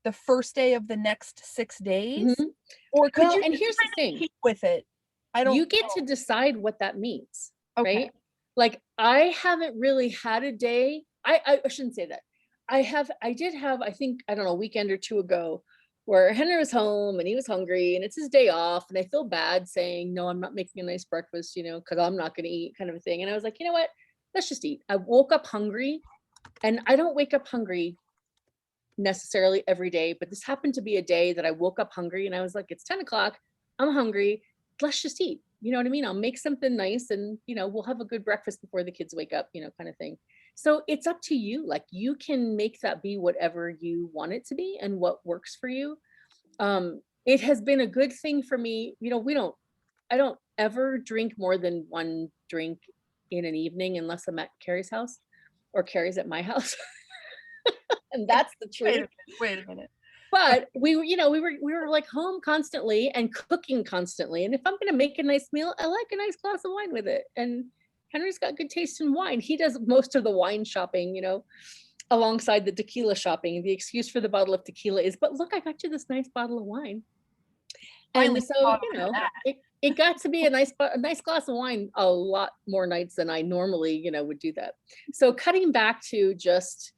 the first day of the next 6 days. Mhm. Or could Well, you and just here's the kind of thing. keep with it? I don't You get know. to decide what that means, Okay. right? Like I haven't really had a day. I shouldn't say that. I did have, I think, I don't know, a weekend or two ago where Henry was home and he was hungry and it's his day off. And I feel bad saying, no, I'm not making a nice breakfast, you know, because I'm not going to eat, kind of a thing. And I was like, you know what? Let's just eat. I woke up hungry, and I don't wake up hungry necessarily every day, but this happened to be a day that I woke up hungry and I was like, it's 10 o'clock. I'm hungry. Let's just eat. You know what I mean? I'll make something nice and, you know, we'll have a good breakfast before the kids wake up, you know, kind of thing. So it's up to you. Like you can make that be whatever you want it to be and what works for you. It has been a good thing for me. You know, I don't ever drink more than one drink in an evening unless I'm at Carrie's house or Carrie's at my house. And that's the truth. Wait a minute. But we were like home constantly and cooking constantly. And if I'm going to make a nice meal, I like a nice glass of wine with it. And Henry's got good taste in wine. He does most of the wine shopping, you know, alongside the tequila shopping. The excuse for the bottle of tequila is, but look, I got you this nice bottle of wine. And so, you know, it got to be a nice glass of wine a lot more nights than I normally, you know, would do that. So cutting back to just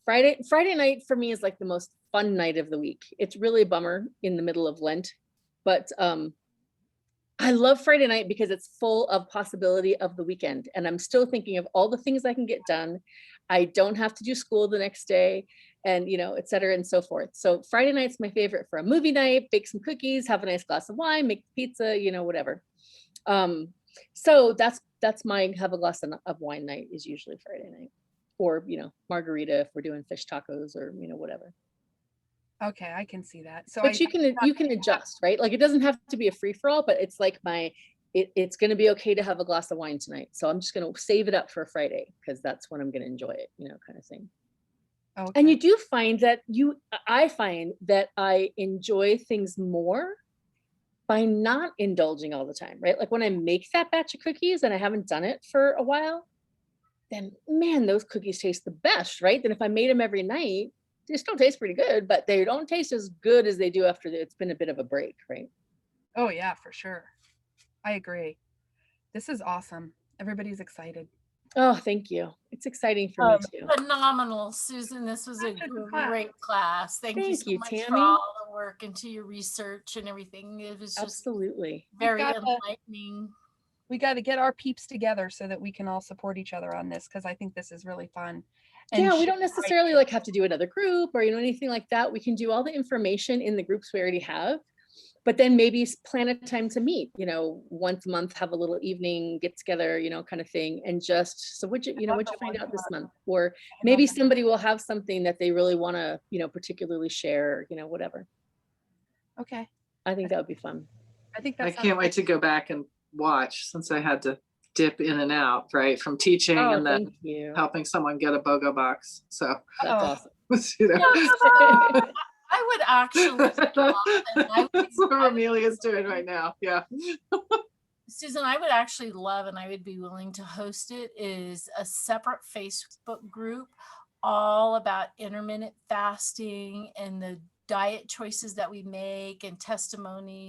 Friday night for me is like the most fun night of the week. It's really a bummer in the middle of Lent, but I love Friday night because it's full of possibility of the weekend. And I'm still thinking of all the things I can get done. I don't have to do school the next day and, you know, et cetera and so forth. So Friday night's my favorite for a movie night, bake some cookies, have a nice glass of wine, make pizza, you know, whatever. So that's my have a glass of wine night is usually Friday night. Or, you know, margarita if we're doing fish tacos or, you know, whatever. Okay, I can see that. So But you can adjust, right? Like it doesn't have to be a free for all, but it's like it's going to be okay to have a glass of wine tonight. So I'm just going to save it up for Friday because that's when I'm going to enjoy it, you know, kind of thing. Okay. And you do find that I find that I enjoy things more by not indulging all the time, right? Like when I make that batch of cookies and I haven't done it for a while, then man, those cookies taste the best, right? Then if I made them every night, they still taste pretty good, but they don't taste as good as they do after it's been a bit of a break, right? Oh yeah, for sure. I agree. This is awesome. Everybody's excited. Oh, thank you. It's exciting for me too. Phenomenal, Susan. This was a great class. Thank you so much Tammy. for all the work into your research and everything. It was just absolutely very enlightening. We got to get our peeps together so that we can all support each other on this because I think this is really fun. And yeah, we don't necessarily like have to do another group or, you know, anything like that. We can do all the information in the groups we already have, but then maybe plan a time to meet, you know, once a month, have a little evening get together, you know, kind of thing. And just, so what'd you find out this month? Or maybe somebody will have something that they really want to, you know, particularly share, you know, whatever. Okay. I think that would be fun. I think I can't wait to go back and watch since I had to dip in and out, right, from teaching and then helping someone get a BOGO box. So that's awesome. You know. I would actually that's what Amelia's doing right now. Yeah. Susan, I would actually love, and I would be willing to host it, is a separate Facebook group all about intermittent fasting and the diet choices that we make and testimony